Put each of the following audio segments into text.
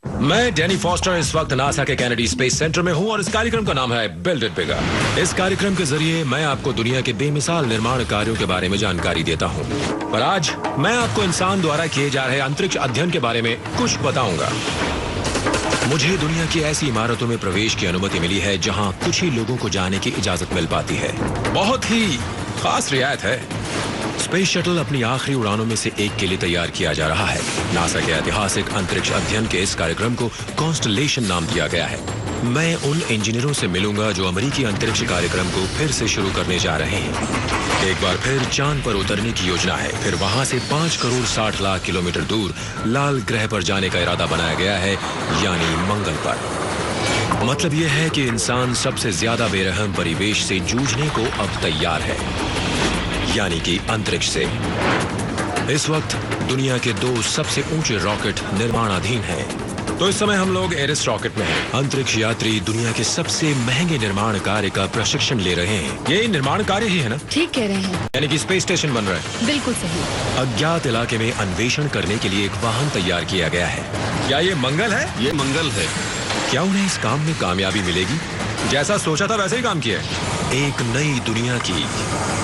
मैं Danny foster इस वक्त नासा के कैनेडी स्पेस सेंटर में हूं और इस कार्यक्रम का नाम है बिल्ड इट बिगर। इस कार्यक्रम के जरिए मैं आपको दुनिया के बेमिसाल निर्माण कार्यों के बारे में जानकारी देता हूं। पर आज मैं आपको इंसान द्वारा किए जा रहे अंतरिक्ष अध्ययन के बारे में कुछ बताऊंगा। मुझे दुनिया की ऐसी इमारतों में प्रवेश की अनुमति मिली है जहां कुछ ही लोगों को जाने की इजाजत मिल पाती है। बहुत ही खास रियायत है। स्पेस शटल अपनी आखिरी उड़ानों में से एक के लिए तैयार किया जा रहा है। नासा के ऐतिहासिक अंतरिक्ष अध्ययन के इस कार्यक्रम को कॉन्स्टलेशन नाम दिया गया है। मैं उन इंजीनियरों से मिलूंगा जो अमेरिकी अंतरिक्ष कार्यक्रम को फिर से शुरू करने जा रहे हैं। एक बार फिर चांद पर उतरने की योजना है, फिर वहां से 5 करोड़ 60 लाख किलोमीटर दूर लाल ग्रह पर जाने का इरादा बनाया गया है, यानी मंगल पर। मतलब यह है कि इंसान सबसे ज्यादा बेरहम परिवेश से जूझने को अब तैयार है, यानी कि अंतरिक्ष से। इस वक्त दुनिया के 2 सबसे ऊंचे रॉकेट निर्माणाधीन हैं। तो इस समय हम लोग एरिस रॉकेट में हैं। अंतरिक्ष यात्री दुनिया के सबसे महंगे निर्माण कार्य का प्रशिक्षण ले रहे हैं। ये निर्माण कार्य ही है ना? ठीक कह रहे हैं। यानी कि स्पेस स्टेशन बन रहा है। बिल्कुल सही। अज्ञात इलाके में अन्वेषण करने के लिए एक वाहन तैयार किया गया है। क्या ये मंगल है? ये मंगल है। क्या उन्हें इस काम में कामयाबी मिलेगी? जैसा सोचा था वैसे ही काम किया है। एक नई दुनिया की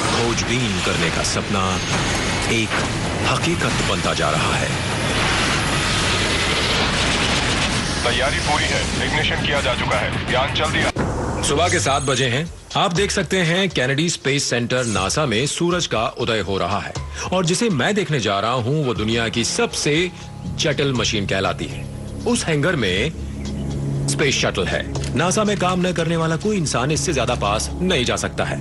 खोजबीन करने का सपना एक हकीकत बनता जा रहा है। तैयारी पूरी है, इग्निशन किया जा चुका है, यान चल दिया। सुबह के 7 बजे हैं। आप देख सकते हैं कैनेडी स्पेस सेंटर नासा में सूरज का उदय हो रहा है और जिसे मैं देखने जा रहा हूं वो दुनिया की सबसे जटिल मशीन कहलाती है। उस हैंगर में स्पेस शटल है। नासा में काम न करने वाला कोई इंसान इससे ज्यादा पास नहीं जा सकता है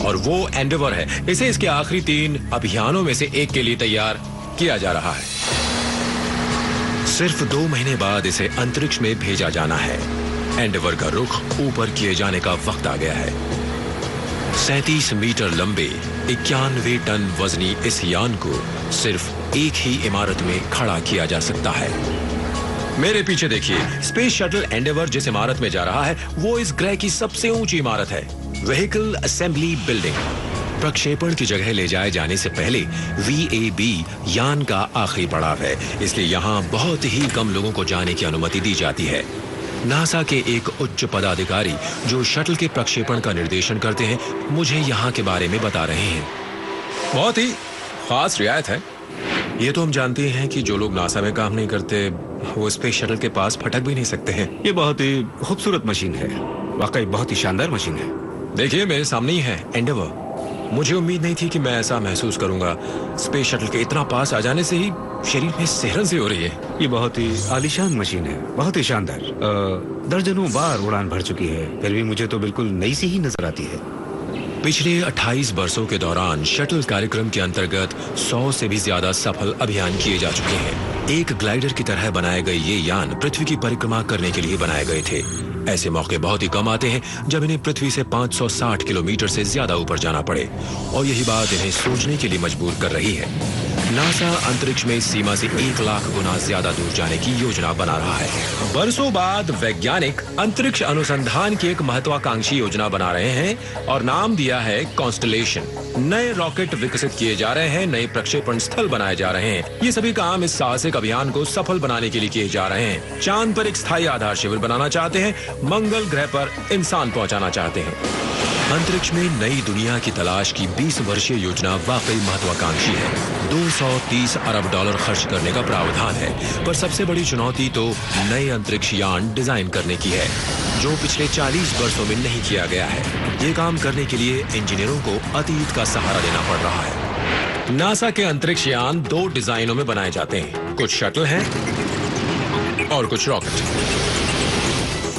और वो एंडेवर है। इसे इसके आखिरी 3 अभियानों में से एक के लिए तैयार किया जा रहा है। सिर्फ 2 महीने बाद इसे अंतरिक्ष में भेजा जाना है। एंडेवर का रुख ऊपर किए जाने का वक्त आ गया है। 37 मीटर लंबे 91 टन वजनी इस यान को सिर्फ एक ही इमारत में खड़ा किया जा सकता है। मेरे पीछे देखिए, स्पेस शटल एंडेवर जिस इमारत में जा रहा है वो इस ग्रह की सबसे ऊंची इमारत है, व्हीकल असेंबली बिल्डिंग। प्रक्षेपण की जगह ले जाए जाने से पहले VAB यान का आखिरी पड़ाव है, इसलिए यहाँ बहुत ही कम लोगों को जाने की अनुमति दी जाती है। नासा के एक उच्च पदाधिकारी जो शटल के प्रक्षेपण का निर्देशन करते हैं मुझे यहाँ के बारे में बता रहे हैं। बहुत ही खास रियायत है। ये तो हम जानते हैं कि जो लोग नासा में काम नहीं करते वो स्पेस शटल के पास फटक भी नहीं सकते हैं। ये बहुत ही खूबसूरत मशीन है, वाकई बहुत ही शानदार मशीन है। देखिए मेरे सामने ही है एंडेवर। मुझे उम्मीद नहीं थी कि मैं ऐसा महसूस करूंगा। स्पेस शटल के इतना पास आ जाने से ही शरीर में सिहरन सी हो रही है। ये बहुत ही आलीशान मशीन है, बहुत ही शानदार। दर्जनों बार उड़ान भर चुकी है, फिर भी मुझे तो बिल्कुल नई सी ही नजर आती है। पिछले 28 वर्षों के दौरान शटल कार्यक्रम के अंतर्गत 100 से भी ज्यादा सफल अभियान किए जा चुके हैं। एक ग्लाइडर की तरह बनाए गए ये यान पृथ्वी की परिक्रमा करने के लिए बनाए गए थे। ऐसे मौके बहुत ही कम आते हैं जब इन्हें पृथ्वी से 560 किलोमीटर से ज्यादा ऊपर जाना पड़े और यही बात इन्हें सोचने के लिए मजबूर कर रही है। नासा अंतरिक्ष में इस सीमा से 1 लाख गुना ज्यादा दूर जाने की योजना बना रहा है। बरसों बाद वैज्ञानिक अंतरिक्ष अनुसंधान की एक महत्वाकांक्षी योजना बना रहे हैं और नाम दिया है कॉन्स्टलेशन। नए रॉकेट विकसित किए जा रहे हैं, नए प्रक्षेपण स्थल बनाए जा रहे हैं। ये सभी काम इस साहसिक अभियान को सफल बनाने के लिए किए जा रहे हैं। चांद पर एक स्थायी आधार शिविर बनाना चाहते हैं, मंगल ग्रह पर इंसान पहुंचाना चाहते हैं। अंतरिक्ष में नई दुनिया की तलाश की 20 वर्षीय योजना वाकई महत्वाकांक्षी है। 230 अरब डॉलर खर्च करने का प्रावधान है, पर सबसे बड़ी चुनौती तो नए अंतरिक्ष यान डिजाइन करने की है, जो पिछले 40 वर्षों में नहीं किया गया है। ये काम करने के लिए इंजीनियरों को अतीत का सहारा लेना पड़ रहा है। नासा के अंतरिक्ष यान 2 डिजाइनों में बनाए जाते हैं, कुछ शटल हैं और कुछ रॉकेट।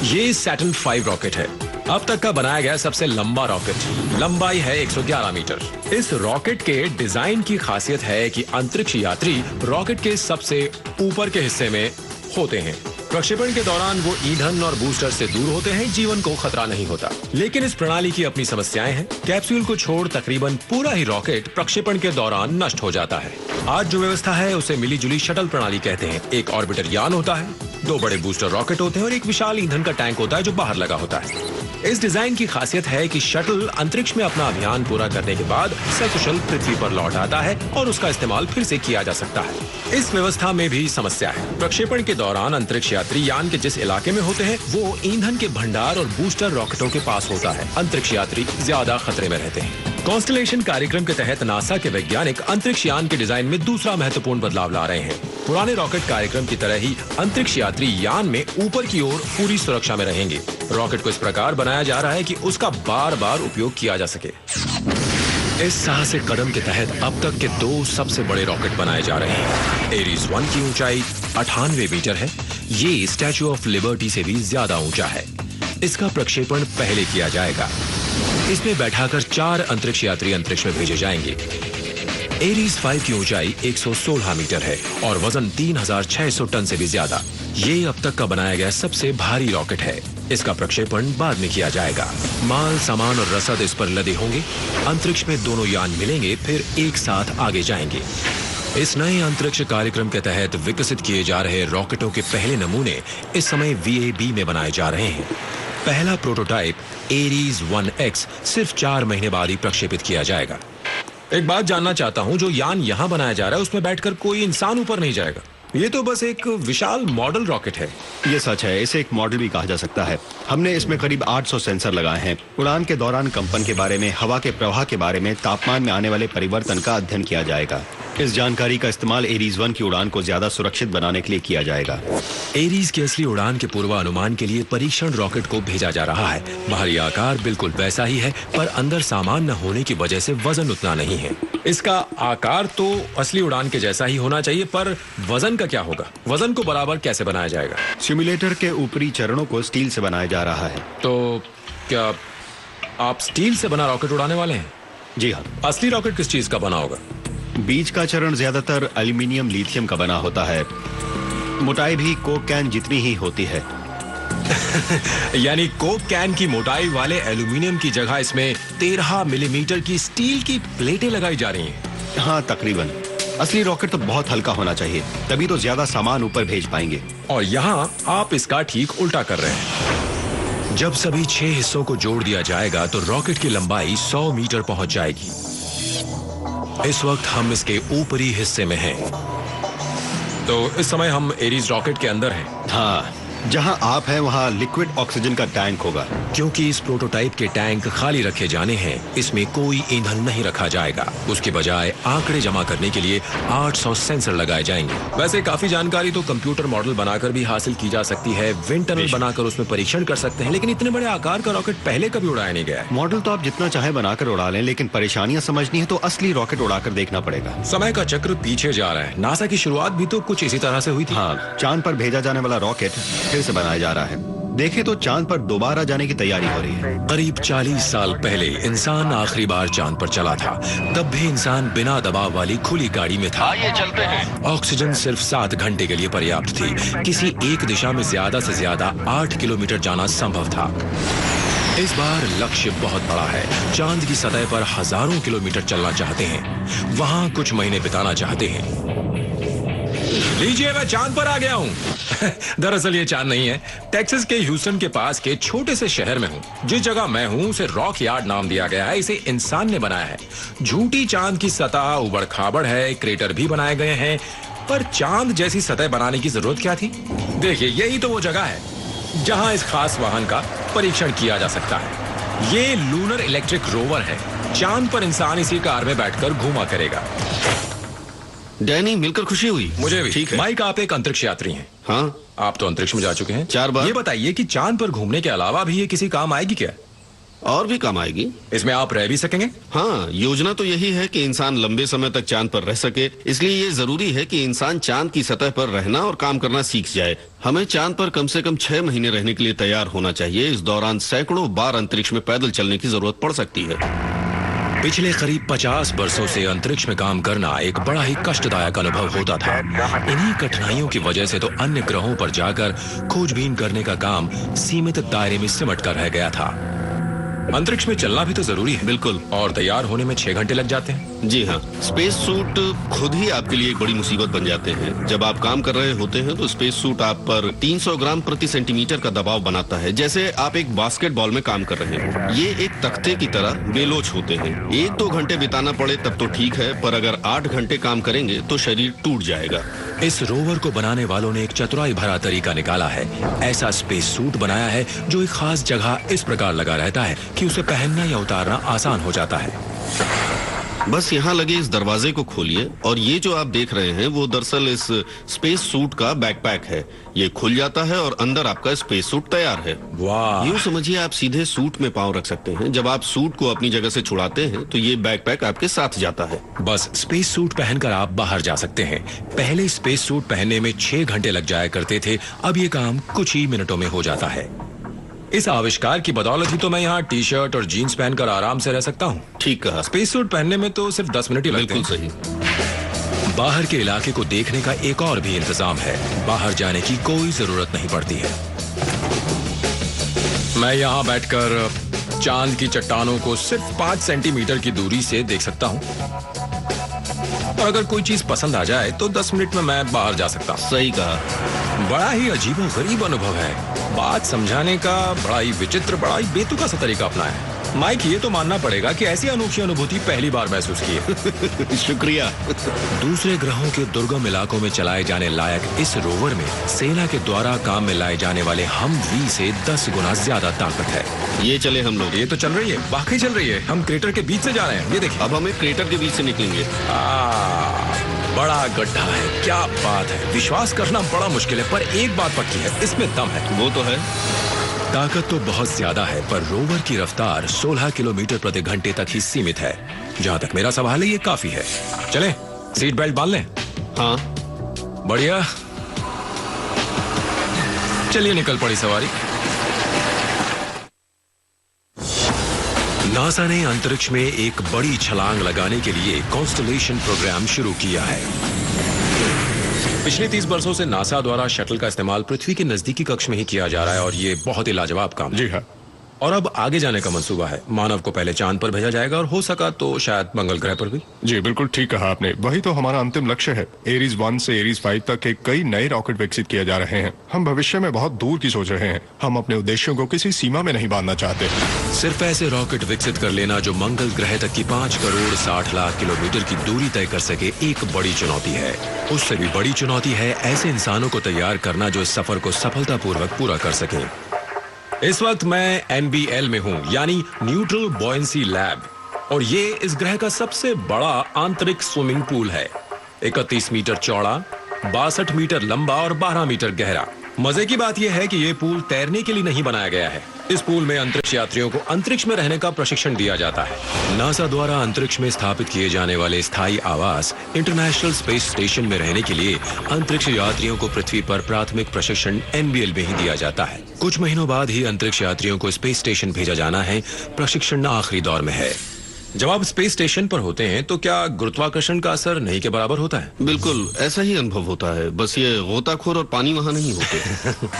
ये सैटर्न 5 रॉकेट है, अब तक का बनाया गया सबसे लंबा रॉकेट। लंबाई है 111 मीटर। इस रॉकेट के डिजाइन की खासियत है कि अंतरिक्ष यात्री रॉकेट के सबसे ऊपर के हिस्से में होते हैं। प्रक्षेपण के दौरान वो ईंधन और बूस्टर से दूर होते हैं, जीवन को खतरा नहीं होता। लेकिन इस प्रणाली की अपनी समस्याएं हैं। कैप्सूल को छोड़ तकरीबन पूरा ही रॉकेट प्रक्षेपण के दौरान नष्ट हो जाता है। आज जो व्यवस्था है उसे मिली जुली शटल प्रणाली कहते हैं। एक ऑर्बिटर यान होता है 2 बड़े बूस्टर रॉकेट होते हैं और एक विशाल ईंधन का टैंक होता है जो बाहर लगा होता है। इस डिजाइन की खासियत है कि शटल अंतरिक्ष में अपना अभियान पूरा करने के बाद सकुशल पृथ्वी पर लौट आता है और उसका इस्तेमाल फिर से किया जा सकता है। इस व्यवस्था में भी समस्या है। प्रक्षेपण के दौरान अंतरिक्ष यात्री यान के जिस इलाके में होते हैं वो ईंधन के भंडार और बूस्टर रॉकेटों के पास होता है। अंतरिक्ष यात्री ज्यादा खतरे में रहते हैं। कॉन्स्टलेशन कार्यक्रम के तहत नासा के वैज्ञानिक अंतरिक्ष यान के डिजाइन में दूसरा महत्वपूर्ण बदलाव ला रहे हैं। पुराने रॉकेट कार्यक्रम की तरह ही अंतरिक्ष यात्री यान में ऊपर की ओर पूरी सुरक्षा में रहेंगे। रॉकेट को इस प्रकार बनाया जा रहा है कि उसका बार बार उपयोग किया जा सके। इस साहसिक कदम के तहत अब तक के 2 सबसे बड़े रॉकेट बनाए जा रहे हैं। एरीज 1 की ऊंचाई 98 मीटर है। ये स्टैच्यू ऑफ लिबर्टी से भी ज्यादा ऊंचा है। इसका प्रक्षेपण पहले किया जाएगा। इसमें बैठाकर 4 अंतरिक्ष यात्री अंतरिक्ष में भेजे जाएंगे। एरीज 5 की ऊंचाई 116 मीटर है और वजन 3600 टन से भी ज्यादा। ये अब तक का बनाया गया सबसे भारी रॉकेट है। इसका प्रक्षेपण बाद में किया जाएगा। माल, सामान और रसद इस पर लदे होंगे। अंतरिक्ष में दोनों यान मिलेंगे, फिर एक साथ आगे जाएंगे। इस नए अंतरिक्ष कार्यक्रम के तहत विकसित किए जा रहे रॉकेटों के पहले नमूने इस समय VAB में बनाए जा रहे हैं। पहला प्रोटोटाइप एरीज 1X सिर्फ 4 महीने बाद ही प्रक्षेपित किया जाएगा। एक बात जानना चाहता हूं, जो यान यहां बनाया जा रहा है उसमें बैठकर कोई इंसान ऊपर नहीं जाएगा। ये तो बस एक विशाल मॉडल रॉकेट है। ये सच है, इसे एक मॉडल भी कहा जा सकता है। हमने इसमें करीब 800 सेंसर लगाए हैं। उड़ान के दौरान कंपन के बारे में, हवा के प्रवाह के बारे में, तापमान में आने वाले परिवर्तन का अध्ययन किया जाएगा। इस जानकारी का इस्तेमाल एरीज 1 की उड़ान को ज्यादा सुरक्षित बनाने के लिए किया जाएगा। एरीज की असली उड़ान के पूर्वानुमान के लिए परीक्षण रॉकेट को भेजा जा रहा है। बाहरी आकार बिल्कुल वैसा ही है, पर अंदर सामान न होने की वजह से वजन उतना नहीं है। इसका आकार तो असली उड़ान के जैसा ही होना चाहिए, पर वजन का क्या होगा? वजन को बराबर कैसे बनाया जाएगा? सिम्युलेटर के ऊपरी चरणों को स्टील से बनाया जा रहा है। तो क्या आप स्टील से बना रॉकेट उड़ाने वाले हैं? जी हाँ। असली रॉकेट किस चीज का बना होगा? बीच का चरण ज्यादातर एल्यूमिनियम लिथियम का बना होता है। मोटाई भी कोक कैन जितनी ही होती है। यानी कोक कैन की मोटाई वाले एल्यूमिनियम की जगह इसमें 13 मिलीमीटर की स्टील की प्लेटें लगाई जा रही हैं। हाँ, तकरीबन। असली रॉकेट तो बहुत हल्का होना चाहिए, तभी तो ज्यादा सामान ऊपर भेज पाएंगे। और यहाँ आप इसका ठीक उल्टा कर रहे हैं। जब सभी 6 हिस्सों को जोड़ दिया जाएगा तो रॉकेट की लंबाई 100 मीटर पहुंच जाएगी। इस वक्त हम इसके ऊपरी हिस्से में हैं। तो इस समय हम एरीज रॉकेट के अंदर हैं। हाँ, जहाँ आप हैं वहाँ लिक्विड ऑक्सीजन का टैंक होगा। क्योंकि इस प्रोटोटाइप के टैंक खाली रखे जाने हैं, इसमें कोई ईंधन नहीं रखा जाएगा। उसके बजाय आंकड़े जमा करने के लिए 800 सेंसर लगाए जाएंगे। वैसे काफी जानकारी तो कंप्यूटर मॉडल बनाकर भी हासिल की जा सकती है। विंड टनल बनाकर उसमें परीक्षण कर सकते हैं, लेकिन इतने बड़े आकार का रॉकेट पहले कभी उड़ाया नहीं गया है। मॉडल तो आप जितना चाहे बनाकर उड़ा लें, लेकिन परेशानियां समझनी है तो असली रॉकेट उड़ाकर देखना पड़ेगा। समय का चक्र पीछे जा रहा है। नासा की शुरुआत भी तो कुछ इसी तरह से हुई थी। हाँ, चांद पर भेजा जाने वाला रॉकेट फिर से बनाया जा रहा है। देखें तो चांद पर दोबारा जाने की तैयारी हो रही है। करीब 40 साल पहले इंसान आखिरी बार चांद पर चला था। तब भी इंसान बिना दबाव वाली खुली गाड़ी में था। आइए चलते हैं। ऑक्सीजन सिर्फ 7 घंटे के लिए पर्याप्त थी। किसी एक दिशा में ज्यादा से ज्यादा 8 किलोमीटर जाना संभव था। इस बार लक्ष्य बहुत बड़ा है। चांद की सतह पर हजारों किलोमीटर चलना चाहते हैं। वहां कुछ महीने बिताना चाहते हैं। लीजिए, मैं चांद पर आ गया हूँ। दरअसल ये चांद नहीं है, टेक्सास के ह्यूस्टन के पास के छोटे से शहर में हूँ। जिस जगह मैं हूँ उसे रॉक यार्ड नाम दिया गया है। इसे इंसान ने बनाया है। झूठी चांद की सतह उबड़ खाबड़ है, क्रेटर भी बनाए गए हैं, पर चांद जैसी सतह बनाने की जरूरत क्या थी? देखिए, यही तो वो जगह है जहाँ इस खास वाहन का परीक्षण किया जा सकता है। ये लूनर इलेक्ट्रिक रोवर है। चांद पर इंसान इसी कार में बैठकर घूमा करेगा। डैनी, मिलकर खुशी हुई। मुझे भी। ठीक है। माइक, आप एक अंतरिक्ष यात्री हैं। हाँ, आप तो अंतरिक्ष में जा चुके हैं 4 बार। ये बताइए कि चांद पर घूमने के अलावा भी ये किसी काम आएगी क्या? और भी काम आएगी। इसमें आप रह भी सकेंगे? हाँ, योजना तो यही है कि इंसान लंबे समय तक चांद पर रह सके। इसलिए ये जरूरी है कि इंसान चांद की सतह पर रहना और काम करना सीख जाए। हमें चांद पर कम से कम 6 महीने रहने के लिए तैयार होना चाहिए। इस दौरान सैकड़ों बार अंतरिक्ष में पैदल चलने की जरूरत पड़ सकती है। पिछले करीब 50 वर्षों से अंतरिक्ष में काम करना एक बड़ा ही कष्टदायक अनुभव होता था। इन्हीं कठिनाइयों की वजह से तो अन्य ग्रहों पर जाकर खोजबीन करने का काम सीमित दायरे में सिमट कर रह गया था। अंतरिक्ष में चलना भी तो जरूरी है। बिल्कुल। और तैयार होने में 6 घंटे लग जाते हैं। जी हाँ, स्पेस सूट खुद ही आपके लिए एक बड़ी मुसीबत बन जाते हैं। जब आप काम कर रहे होते हैं तो स्पेस सूट आप पर 300 ग्राम प्रति सेंटीमीटर का दबाव बनाता है, जैसे आप एक बास्केटबॉल में काम कर रहे हो। ये एक तख्ते की तरह बेलोच होते हैं। 1-2 घंटे बिताना पड़े तब तो ठीक है, पर अगर 8 घंटे काम करेंगे तो शरीर टूट जाएगा। इस रोवर को बनाने वालों ने एक चतुराई भरा तरीका निकाला है। ऐसा स्पेस सूट बनाया है जो एक खास जगह इस प्रकार लगा रहता है कि उसे पहनना या उतारना आसान हो जाता है। बस यहाँ लगे इस दरवाजे को खोलिए और ये जो आप देख रहे हैं वो दरअसल इस स्पेस सूट का बैकपैक है। ये खुल जाता है और अंदर आपका स्पेस सूट तैयार है। वाह! यूँ समझिए आप सीधे सूट में पाँव रख सकते हैं। जब आप सूट को अपनी जगह से छुड़ाते हैं तो ये बैकपैक आपके साथ जाता है। बस स्पेस सूट पहनकर आप बाहर जा सकते हैं। पहले स्पेस सूट पहनने में 6 घंटे लग जाया करते थे, अब ये काम कुछ ही मिनटों में हो जाता है। इस आविष्कार की बदौलत ही तो मैं यहाँ टी शर्ट और जीन्स पहनकर आराम से रह सकता हूँ। ठीक कहा। स्पेस सूट पहनने में तो सिर्फ 10 मिनट ही लगते हैं। बिल्कुल सही। बाहर के इलाके को देखने का एक और भी इंतजाम है। बाहर जाने की कोई जरूरत नहीं पड़ती है। मैं यहाँ बैठकर चांद की चट्टानों को सिर्फ 5 सेंटीमीटर की दूरी से देख सकता हूँ और अगर कोई चीज पसंद आ जाए तो 10 मिनट में मैं बाहर जा सकता हूँ। सही कहा। बड़ा ही अजीबोगरीब अनुभव है। बात समझाने का बड़ा ही विचित्र, बड़ा ही बेतुका सा तरीका अपनाया है। माइक, ये तो मानना पड़ेगा कि ऐसी अनोखी अनुभूति पहली बार महसूस की है। शुक्रिया। दूसरे ग्रहों के दुर्गम इलाकों में चलाए जाने लायक इस रोवर में सेना के द्वारा काम में लाए जाने वाले हमवी से 10 गुना ज्यादा ताकत है। ये चले हम लोग। ये तो चल रही है, वाकई चल रही है। हम क्रेटर के बीच से जा रहे हैं। ये देखिए। अब हमें क्रेटर के बीच से निकलेंगे। बड़ा गड्ढा है। क्या बात है, विश्वास करना बड़ा मुश्किल है, पर एक बात पक्की है, इसमें दम है। वो तो है। ताकत तो बहुत ज्यादा है, पर रोवर की रफ्तार 16 किलोमीटर प्रति घंटे तक ही सीमित है। जहां तक मेरा सवाल है, ये काफी है। चलें, सीट बेल्ट बांध लें। हाँ, बढ़िया। चलिए, निकल पड़ी सवारी। नासा ने अंतरिक्ष में एक बड़ी छलांग लगाने के लिए कॉन्स्टलेशन प्रोग्राम शुरू किया है। पिछले 30 वर्षों से नासा द्वारा शटल का इस्तेमाल पृथ्वी के नजदीकी कक्ष में ही किया जा रहा है और ये बहुत ही लाजवाब काम है। जी हाँ। और अब आगे जाने का मंसूबा है। मानव को पहले चांद पर भेजा जाएगा और हो सका तो शायद मंगल ग्रह पर भी। जी बिल्कुल ठीक कहा आपने। वही तो हमारा अंतिम लक्ष्य है। एरीज 1 से एरीज 5 तक के कई नए रॉकेट विकसित किए जा रहे हैं। हम भविष्य में बहुत दूर की सोच रहे हैं। हम अपने उद्देश्यों को किसी सीमा में नहीं बांधना चाहते। सिर्फ ऐसे रॉकेट विकसित कर लेना जो मंगल ग्रह तक की 5 करोड़ 60 लाख किलोमीटर की दूरी तय कर सके, एक बड़ी चुनौती है। उससे भी बड़ी चुनौती है ऐसे इंसानों को तैयार करना जो इस सफर को सफलतापूर्वक पूरा कर सके। इस वक्त मैं NBL में हूँ, यानी न्यूट्रल बॉयंसी लैब, और ये इस ग्रह का सबसे बड़ा आंतरिक स्विमिंग पूल है। 31 मीटर चौड़ा, 62 मीटर लंबा और 12 मीटर गहरा। मजे की बात यह है कि ये पूल तैरने के लिए नहीं बनाया गया है। इस पूल में अंतरिक्ष यात्रियों को अंतरिक्ष में रहने का प्रशिक्षण दिया जाता है। नासा द्वारा अंतरिक्ष में स्थापित किए जाने वाले स्थायी आवास इंटरनेशनल स्पेस स्टेशन में रहने के लिए अंतरिक्ष यात्रियों को पृथ्वी पर प्राथमिक प्रशिक्षण NBL में ही दिया जाता है। कुछ महीनों बाद ही अंतरिक्ष यात्रियों को स्पेस स्टेशन भेजा जाना है। प्रशिक्षण आखिरी दौर में है। जब आप स्पेस स्टेशन पर होते हैं तो क्या गुरुत्वाकर्षण का असर नहीं के बराबर होता है? बिल्कुल ऐसा ही अनुभव होता है, बस ये गोताखोर और पानी वहाँ नहीं होते।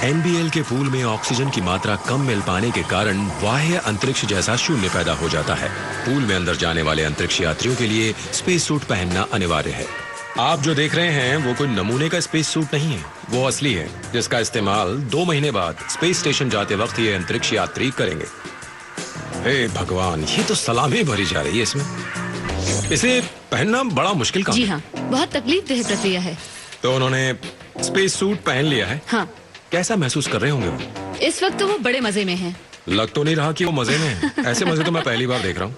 NBL के पूल में ऑक्सीजन की मात्रा कम मिल पाने के कारण बाह्य अंतरिक्ष जैसा शून्य पैदा हो जाता है। पूल में अंदर जाने वाले अंतरिक्ष यात्रियों के लिए स्पेस सूट पहनना अनिवार्य है। आप जो देख रहे हैं वो कोई नमूने का स्पेस सूट नहीं है, वो असली है, जिसका इस्तेमाल 2 महीने बाद स्पेस स्टेशन जाते वक्त ये अंतरिक्ष यात्री करेंगे। हे भगवान, ये तो सलामी भरी जा रही है इसमें। इसे पहनना बड़ा मुश्किल काम है। जी हाँ, बहुत तकलीफदेह प्रक्रिया है। तो उन्होंने स्पेस सूट पहन लिया है। हाँ। कैसा महसूस कर रहे होंगे वो? इस वक्त तो वो बड़े मजे में हैं। लग तो नहीं रहा कि वो मजे में है। ऐसे मजे तो मैं पहली बार देख रहा हूँ।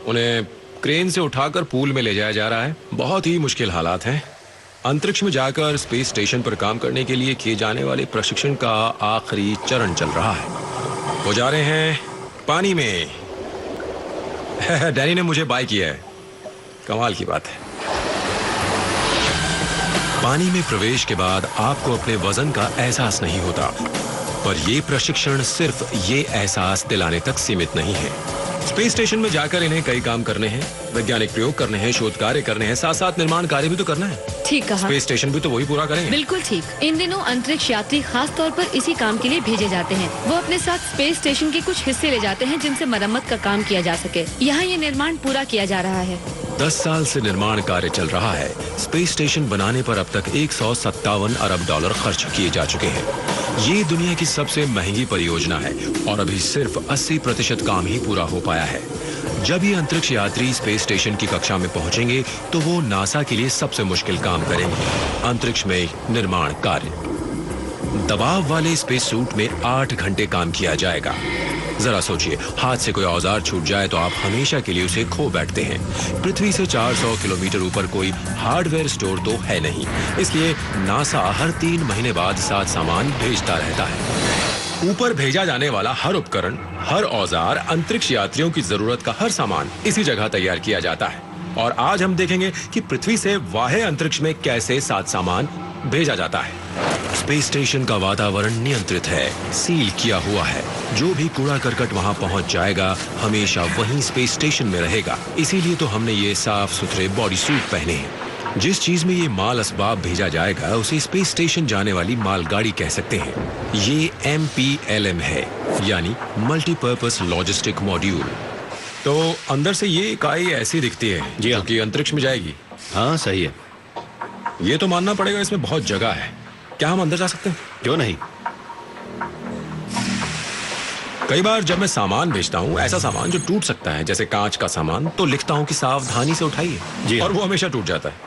उन्हें क्रेन से उठाकर पूल में ले जाया जा रहा है। बहुत ही मुश्किल हालात हैं। अंतरिक्ष में जाकर स्पेस स्टेशन पर काम करने के लिए किए जाने वाले प्रशिक्षण का आखिरी चरण चल रहा है। वो जा रहे हैं पानी में। डैनी ने मुझे बाय किया है। कमाल की बात है। पानी में प्रवेश के बाद आपको अपने वजन का एहसास नहीं होता, पर यह प्रशिक्षण सिर्फ ये एहसास दिलाने तक सीमित नहीं है। स्पेस स्टेशन में जाकर इन्हें कई काम करने हैं, वैज्ञानिक प्रयोग करने हैं, शोध कार्य करने हैं, साथ साथ निर्माण कार्य भी तो करना है। ठीक कहा। स्पेस स्टेशन भी तो वही पूरा करेंगे। बिल्कुल ठीक। इन दिनों अंतरिक्ष यात्री खास तौर पर इसी काम के लिए भेजे जाते हैं। वो अपने साथ स्पेस स्टेशन के कुछ हिस्से ले जाते हैं जिनसे मरम्मत का काम किया जा सके। यहाँ ये निर्माण पूरा किया जा रहा है। 10 साल से निर्माण कार्य चल रहा है। स्पेस स्टेशन बनाने पर अब तक 157 अरब डॉलर खर्च किए जा चुके हैं। ये दुनिया की सबसे महंगी परियोजना है और अभी सिर्फ 80% काम ही पूरा हो पाया है। जब ये अंतरिक्ष यात्री स्पेस स्टेशन की कक्षा में पहुंचेंगे तो वो नासा के लिए सबसे मुश्किल काम करेंगे, अंतरिक्ष में निर्माण कार्य। दबाव वाले स्पेस सूट में 8 घंटे काम किया जाएगा। जरा सोचिए, हाथ से कोई औजार छूट जाए तो आप हमेशा के लिए उसे खो बैठते हैं। पृथ्वी से 400 किलोमीटर ऊपर कोई हार्डवेयर स्टोर तो है नहीं, इसलिए नासा हर 3 महीने बाद साथ सामान भेजता रहता है। ऊपर भेजा जाने वाला हर उपकरण, हर औजार, अंतरिक्ष यात्रियों की जरूरत का हर सामान इसी जगह तैयार किया जाता है। और आज हम देखेंगे कि पृथ्वी से बाह्य अंतरिक्ष में कैसे साथ सामान भेजा जाता है। स्पेस स्टेशन का वातावरण नियंत्रित है, सील किया हुआ है। जो भी कूड़ा करकट वहां पहुंच जाएगा हमेशा वहीं स्पेस स्टेशन में रहेगा। इसीलिए तो हमने ये साफ सुथरे बॉडी सूट पहने हैं। जिस चीज में ये माल असबाब भेजा जाएगा उसे स्पेस स्टेशन जाने वाली मालगाड़ी कह सकते हैं। ये MPLM है, यानी मल्टीपर्पस लॉजिस्टिक मॉड्यूल। तो अंदर से ये इकाई ऐसी दिखती है जी हाँ। जो कि अंतरिक्ष में जाएगी। हाँ सही है। ये तो मानना पड़ेगा इसमें बहुत जगह है। क्या हम अंदर जा सकते हैं? क्यों नहीं। कई बार जब मैं सामान भेजता हूँ, ऐसा सामान जो टूट सकता है जैसे कांच का सामान, तो लिखता हूँ कि सावधानी से उठाइए। जी और हाँ। वो हमेशा टूट जाता है।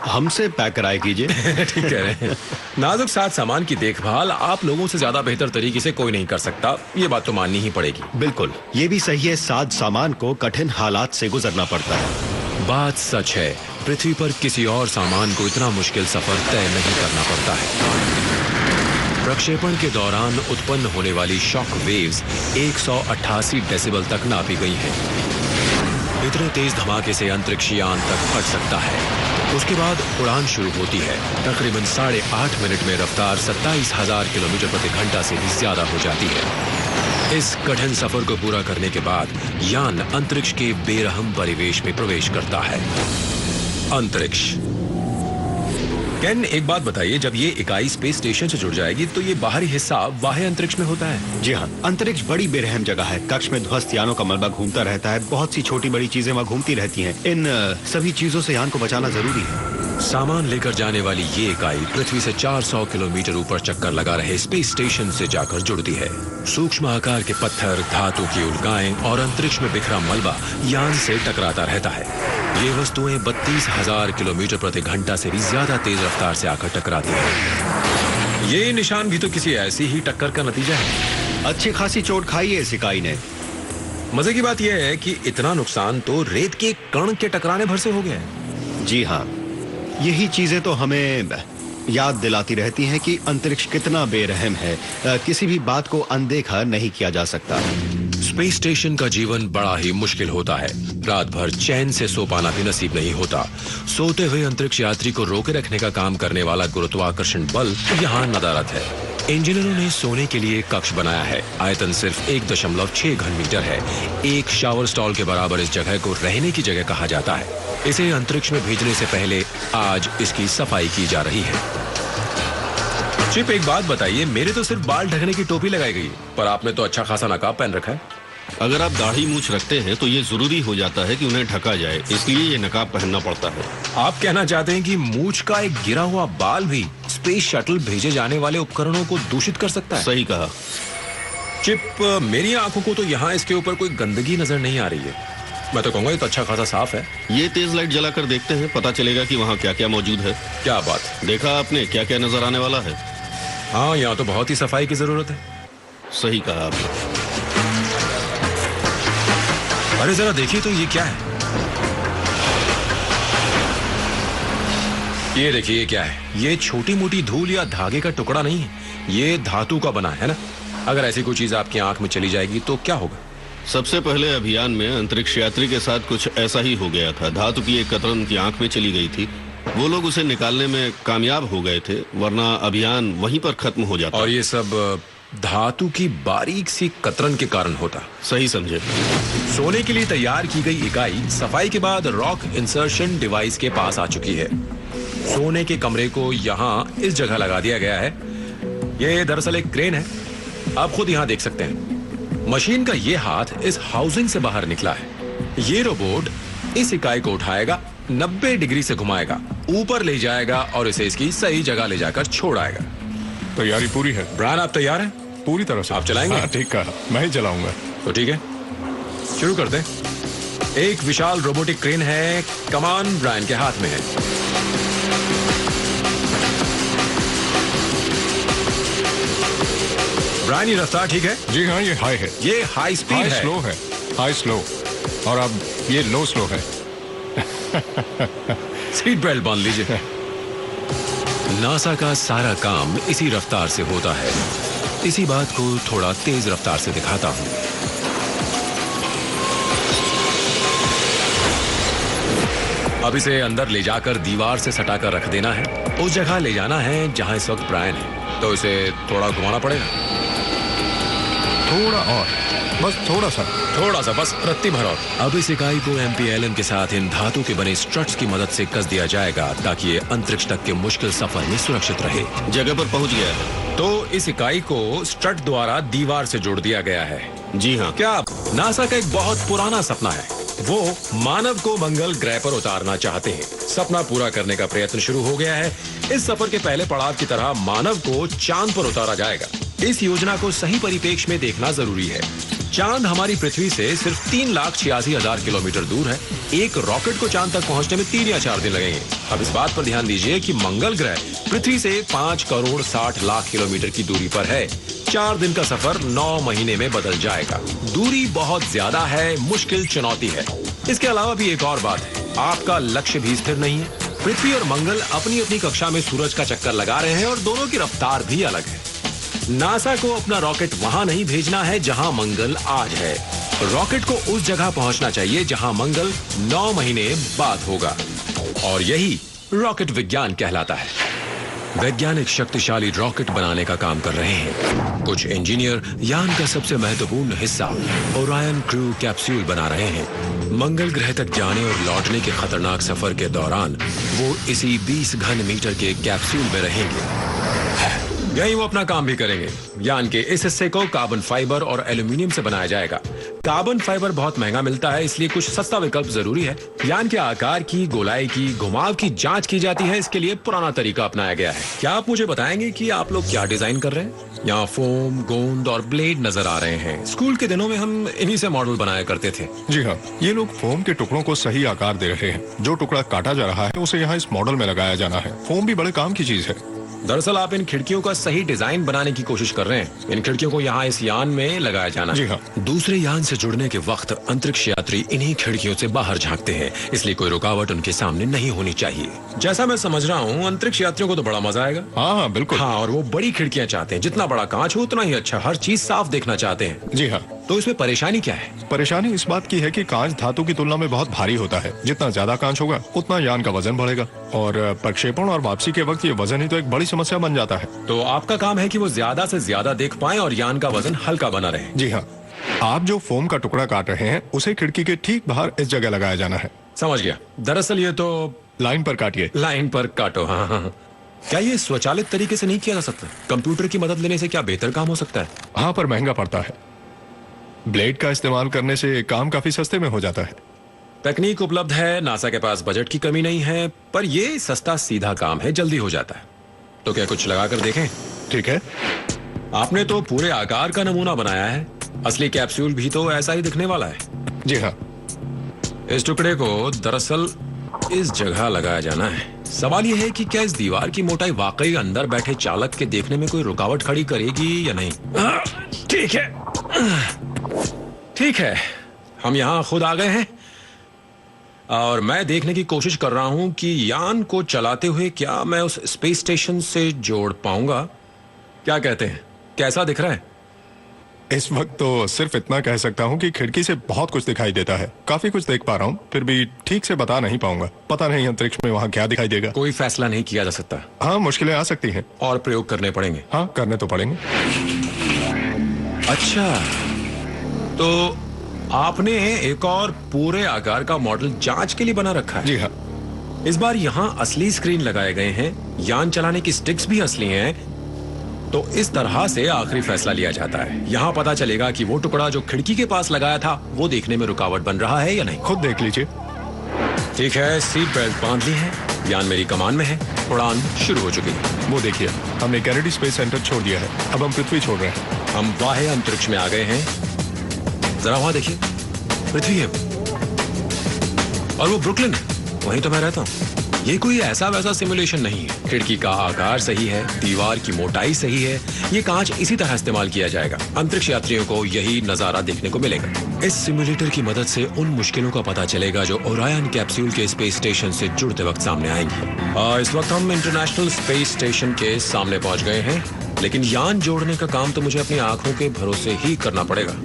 हमसे पैक कराए कीजिए। ठीक कह रहे हैं। नाजुक साथ सामान की देखभाल आप लोगों से ज्यादा बेहतर तरीके से कोई नहीं कर सकता, ये बात तो माननी ही पड़ेगी। बिल्कुल, ये भी सही है। साथ सामान को कठिन हालात से गुजरना पड़ता है। बात सच है, पृथ्वी पर किसी और सामान को इतना मुश्किल सफर तय नहीं करना पड़ता है। प्रक्षेपण के दौरान उत्पन्न होने वाली शॉक वेव्स 188 डेसिबल तक नापी गई हैं। इतने तेज धमाके से अंतरिक्ष यान तक फट सकता है। उसके बाद उड़ान शुरू होती है। तकरीबन 8.5 मिनट में रफ्तार 27,000 किलोमीटर प्रति घंटा से भी ज्यादा हो जाती है। इस कठिन सफर को पूरा करने के बाद यान अंतरिक्ष के बेरहम परिवेश में प्रवेश करता है। अंतरिक्ष। केन, एक बात बताइए, जब ये इकाई स्पेस स्टेशन से जुड़ जाएगी तो ये बाहरी हिस्सा बाह्य अंतरिक्ष में होता है? जी हाँ, अंतरिक्ष बड़ी बेरहम जगह है। कक्ष में ध्वस्त यानों का मलबा घूमता रहता है। बहुत सी छोटी बड़ी चीजें वहाँ घूमती रहती हैं। इन सभी चीजों से यान को बचाना जरूरी है। सामान लेकर जाने वाली ये इकाई पृथ्वी से 400 किलोमीटर ऊपर चक्कर लगा रहे स्पेस स्टेशन से जाकर जुड़ती है। सूक्ष्म आकार के पत्थर, धातु की उल्काएं और अंतरिक्ष में बिखरा मलबा यान से टकराता रहता है। ये वस्तुएं 32,000 किलोमीटर प्रति घंटा से भी ज्यादा तेज रफ्तार से आकर टकराती हैं। ये निशान भी तो किसी ऐसी ही टक्कर का नतीजा है। अच्छी खासी चोट खाई है इस इकाई ने। मजे की बात यह है कि इतना नुकसान तो रेत के कण के टकराने भर से हो गया है। जी हाँ, यही चीजें तो हमें याद दिलाती रहती हैं कि अंतरिक्ष कितना बेरहम है। किसी भी बात को अनदेखा नहीं किया जा सकता। स्पेस स्टेशन का जीवन बड़ा ही मुश्किल होता है। रात भर चैन से सो पाना भी नसीब नहीं होता। सोते हुए अंतरिक्ष यात्री को रोके रखने का काम करने वाला गुरुत्वाकर्षण बल यहाँ नदारत है। इंजीनियरों ने सोने के लिए कक्ष बनाया है। आयतन सिर्फ 1.6 घन मीटर है। एक शावर स्टॉल के बराबर इस जगह को रहने की जगह कहा जाता है। इसे अंतरिक्ष में भेजने से पहले आज इसकी सफाई की जा रही है। चिप, एक बात बताइए, मेरे तो सिर्फ बाल ढकने की टोपी लगाई गई, पर आपने तो अच्छा खासा नकाब पहन रखा है। अगर आप दाढ़ी मूछ रखते हैं तो ये जरूरी हो जाता है कि उन्हें ढका जाए, इसलिए ये नकाब पहनना पड़ता है। आप कहना चाहते हैं कि मूछ का एक गिरा हुआ बाल भी स्पेस शटल भेजे जाने वाले उपकरणों को दूषित कर सकता है? सही कहा। चिप, मेरी आंखों को तो यहाँ इसके ऊपर कोई गंदगी नजर नहीं आ रही है। मैं तो कहूंगा ये तो अच्छा खासा साफ है। ये तेज लाइट जलाकर देखते हैं, पता चलेगा कि वहाँ क्या क्या मौजूद है। क्या बात, देखा आपने क्या क्या नजर आने वाला है? हाँ, यहाँ तो बहुत ही सफाई की जरूरत है। सही कहा आपने। अरे जरा देखिए तो ये क्या है। ये देखिए, ये क्या है? ये छोटी मोटी धूल या धागे का टुकड़ा नहीं है, ये धातु का बना है ना। अगर ऐसी कोई चीज आपकी आंख में चली जाएगी तो क्या होगा? सबसे पहले अभियान में अंतरिक्ष यात्री के साथ कुछ ऐसा ही हो गया था। धातु की एक कतरन की आंख में चली गई थी। वो लोग उसे निकालने में कामयाब हो गए थे, वरना अभियान वहीं पर खत्म हो जाता। और ये सब धातु की बारीक सी कतरन के कारण होता। सही समझे। सोने के लिए तैयार की गई इकाई सफाई के बाद रॉक इंसर्शन डिवाइस के पास आ चुकी है। सोने के कमरे को यहाँ इस जगह लगा दिया गया है। ये दरअसल एक क्रेन है, आप खुद यहाँ देख सकते हैं। मशीन का ये हाथ इस हाउसिंग से बाहर निकला है। ये रोबोट इस इकाई को उठाएगा, 90 डिग्री से घुमाएगा, ऊपर ले जाएगा और इसे इसकी सही जगह ले जाकर छोड़ आएगा। तैयारी पूरी है। ब्रायन, आप तैयार हैं? पूरी तरह से। आप चलाएंगे? हाँ, ठीक कहा, मैं ही चलाऊंगा। तो ठीक है, शुरू करते हैं। एक विशाल रोबोटिक क्रेन है, कमान ब्रायन के हाथ में है। ब्रायन, ये रफ्तार ठीक है? जी हाँ, ये हाई है। ये हाई स्पीड हाई है। स्लो है, हाई स्लो, और अब ये लो स्लो है। सीट बेल्ट बांध लीजिए। नासा का सारा काम इसी रफ्तार से होता है। इसी बात को थोड़ा तेज रफ्तार से दिखाता हूं। अब इसे अंदर ले जाकर दीवार से सटाकर रख देना है। उस जगह ले जाना है जहां इस वक्त ब्रायन है, तो इसे थोड़ा घुमाना पड़ेगा। थोड़ा और, बस थोड़ा सा, बस रत्ती भर और। अब इस इकाई को MPLM के साथ इन धातु के बने स्ट्रट्स की मदद से कस दिया जाएगा ताकि ये अंतरिक्ष तक के मुश्किल सफर में सुरक्षित रहे। जगह पर पहुंच गया है। तो इस इकाई को स्ट्रट द्वारा दीवार से जोड़ दिया गया है। जी हाँ। क्या नासा का एक बहुत पुराना सपना है। वो मानव को मंगल ग्रह पर उतारना चाहते हैं। सपना पूरा करने का प्रयत्न शुरू हो गया है। इस सफर के पहले पड़ाव की तरह मानव को चांद पर उतारा जाएगा। इस योजना को सही परिप्रेक्ष्य में देखना जरूरी है। चांद हमारी पृथ्वी से सिर्फ 3,86,000 किलोमीटर दूर है। एक रॉकेट को चांद तक पहुंचने में 3 या 4 दिन लगेंगे। अब इस बात पर ध्यान दीजिए कि मंगल ग्रह पृथ्वी से 5,60,00,000 किलोमीटर की दूरी पर है। 4 दिन का सफर 9 महीने में बदल जाएगा। दूरी बहुत ज्यादा है, मुश्किल चुनौती है। इसके अलावा भी एक और बात है, आपका लक्ष्य भी स्थिर नहीं है। पृथ्वी और मंगल अपनी अपनी कक्षा में सूरज का चक्कर लगा रहे हैं और दोनों की रफ्तार भी अलग है। नासा को अपना रॉकेट वहां नहीं भेजना है जहां मंगल आज है। रॉकेट को उस जगह पहुंचना चाहिए जहां मंगल 9 महीने बाद होगा, और यही रॉकेट विज्ञान कहलाता है। वैज्ञानिक शक्तिशाली रॉकेट बनाने का काम कर रहे हैं। कुछ इंजीनियर यान का सबसे महत्वपूर्ण हिस्सा ओरायन क्रू कैप्सूल बना रहे हैं। मंगल ग्रह तक जाने और लौटने के खतरनाक सफर के दौरान वो इसी 20 घन मीटर के कैप्सूल में रहेंगे। यही वो अपना काम भी करेंगे। यान के इस हिस्से को कार्बन फाइबर और एल्यूमिनियम से बनाया जाएगा। कार्बन फाइबर बहुत महंगा मिलता है, इसलिए कुछ सस्ता विकल्प जरूरी है। यान के आकार की, गोलाई की, घुमाव की जांच की जाती है। इसके लिए पुराना तरीका अपनाया गया है। क्या आप मुझे बताएंगे कि आप लोग क्या डिजाइन कर रहे हैं? यहाँ फोम, गोंद और ब्लेड नजर आ रहे हैं। स्कूल के दिनों में हम इन्हीं से मॉडल बनाया करते थे। जी हाँ, ये लोग फोम के टुकड़ों को सही आकार दे रहे हैं। जो टुकड़ा काटा जा रहा है उसे यहाँ इस मॉडल में लगाया जाना है। फोम भी बड़े काम की चीज है। दरअसल आप इन खिड़कियों का सही डिजाइन बनाने की कोशिश कर रहे हैं। इन खिड़कियों को यहाँ इस यान में लगाया जाना है। जी हाँ। दूसरे यान से जुड़ने के वक्त अंतरिक्ष यात्री इन्हीं खिड़कियों से बाहर झांकते हैं, इसलिए कोई रुकावट उनके सामने नहीं होनी चाहिए। जैसा मैं समझ रहा हूँ, अंतरिक्ष यात्रियों को तो बड़ा मजा आएगा। हाँ, बिल्कुल। हाँ, और वो बड़ी खिड़कियाँ चाहते हैं। जितना बड़ा कांच हो उतना ही अच्छा। हर चीज साफ देखना चाहते हैं। जी हाँ। तो इसमें परेशानी क्या है? परेशानी इस बात की है कि कांच धातु की तुलना में बहुत भारी होता है। जितना ज्यादा कांच होगा उतना यान का वजन बढ़ेगा, और प्रक्षेपण और वापसी के वक्त ये वजन ही तो एक बड़ी समस्या बन जाता है। तो आपका काम है कि वो ज्यादा से ज्यादा देख पाएं और यान का वजन हल्का बना रहे। जी हाँ। आप जो फोम का टुकड़ा काट रहे हैं उसे खिड़की के ठीक बाहर इस जगह लगाया जाना है। समझ गया। दरअसल ये तो लाइन पर काटिए। लाइन पर काटो। हाँ हाँ। क्या ये स्वचालित तरीके से नहीं किया जा सकता? कंप्यूटर की मदद लेने से क्या बेहतर काम हो सकता है? हाँ, पर महंगा पड़ता है। ब्लेड का इस्तेमाल करने से काम काफी सस्ते में हो जाता है। तकनीक उपलब्ध है, नासा के पास बजट की कमी नहीं है, पर ये सस्ता सीधा काम है, जल्दी हो जाता है। तो क्या कुछ लगा कर देखें? ठीक है। आपने तो पूरे आकार का नमूना बनाया है। असली कैप्सूल भी तो ऐसा ही दिखने वाला है। जी हाँ। इस टुकड़े को दरअसल इस जगह लगाया जाना है। सवाल यह है कि क्या इस दीवार की मोटाई वाकई अंदर बैठे चालक के देखने में कोई रुकावट खड़ी करेगी या नहीं? ठीक है, ठीक है। हम यहाँ खुद आ गए हैं और मैं देखने की कोशिश कर रहा हूं कि यान को चलाते हुए क्या मैं उस स्पेस स्टेशन से जोड़ पाऊंगा। क्या कहते हैं, कैसा दिख रहा है? इस वक्त तो सिर्फ इतना कह सकता हूँ कि खिड़की से बहुत कुछ दिखाई देता है। काफी कुछ देख पा रहा हूँ, फिर भी ठीक से बता नहीं पाऊंगा। पता नहीं अंतरिक्ष में वहाँ क्या दिखाई देगा। कोई फैसला नहीं किया जा सकता। हाँ, मुश्किलें आ सकती हैं और प्रयोग करने पड़ेंगे। हाँ, करने तो पड़ेंगे। अच्छा, तो आपने एक और पूरे आकार का मॉडल जांच के लिए बना रखा है? जी हाँ। इस बार यहाँ असली स्क्रीन लगाए गए हैं, यान चलाने की स्टिक्स भी असली हैं। तो इस तरह से आखिरी फैसला लिया जाता है। यहाँ पता चलेगा कि वो टुकड़ा जो खिड़की के पास लगाया था वो देखने में रुकावट बन रहा है या नहीं। खुद देख लीजिए। ठीक है, सीट बेल्ट बांध ली है, यान मेरी कमान में है, उड़ान शुरू हो चुकी है। वो देखिए, हमने कैनेडी स्पेस सेंटर छोड़ दिया है, अब हम पृथ्वी छोड़ रहे हैं। हम बाह्य अंतरिक्ष में आ गए हैं। जरा वहां देखिए, पृथ्वी है और वो ब्रुकलिन है, वहीं तो मैं रहता हूँ। ये कोई ऐसा वैसा सिमुलेशन नहीं है। खिड़की का आकार सही है, दीवार की मोटाई सही है, ये कांच इसी तरह इस्तेमाल किया जाएगा। अंतरिक्ष यात्रियों को यही नजारा देखने को मिलेगा। इस सिमुलेटर की मदद से उन मुश्किलों का पता चलेगा जो ओरायन कैप्सूल के स्पेस स्टेशन से जुड़ते वक्त सामने आएंगी। इस वक्त हम इंटरनेशनल स्पेस स्टेशन के सामने पहुंच गए हैं, लेकिन यान जोड़ने का काम तो मुझे अपनी आंखों के भरोसे ही करना पड़ेगा।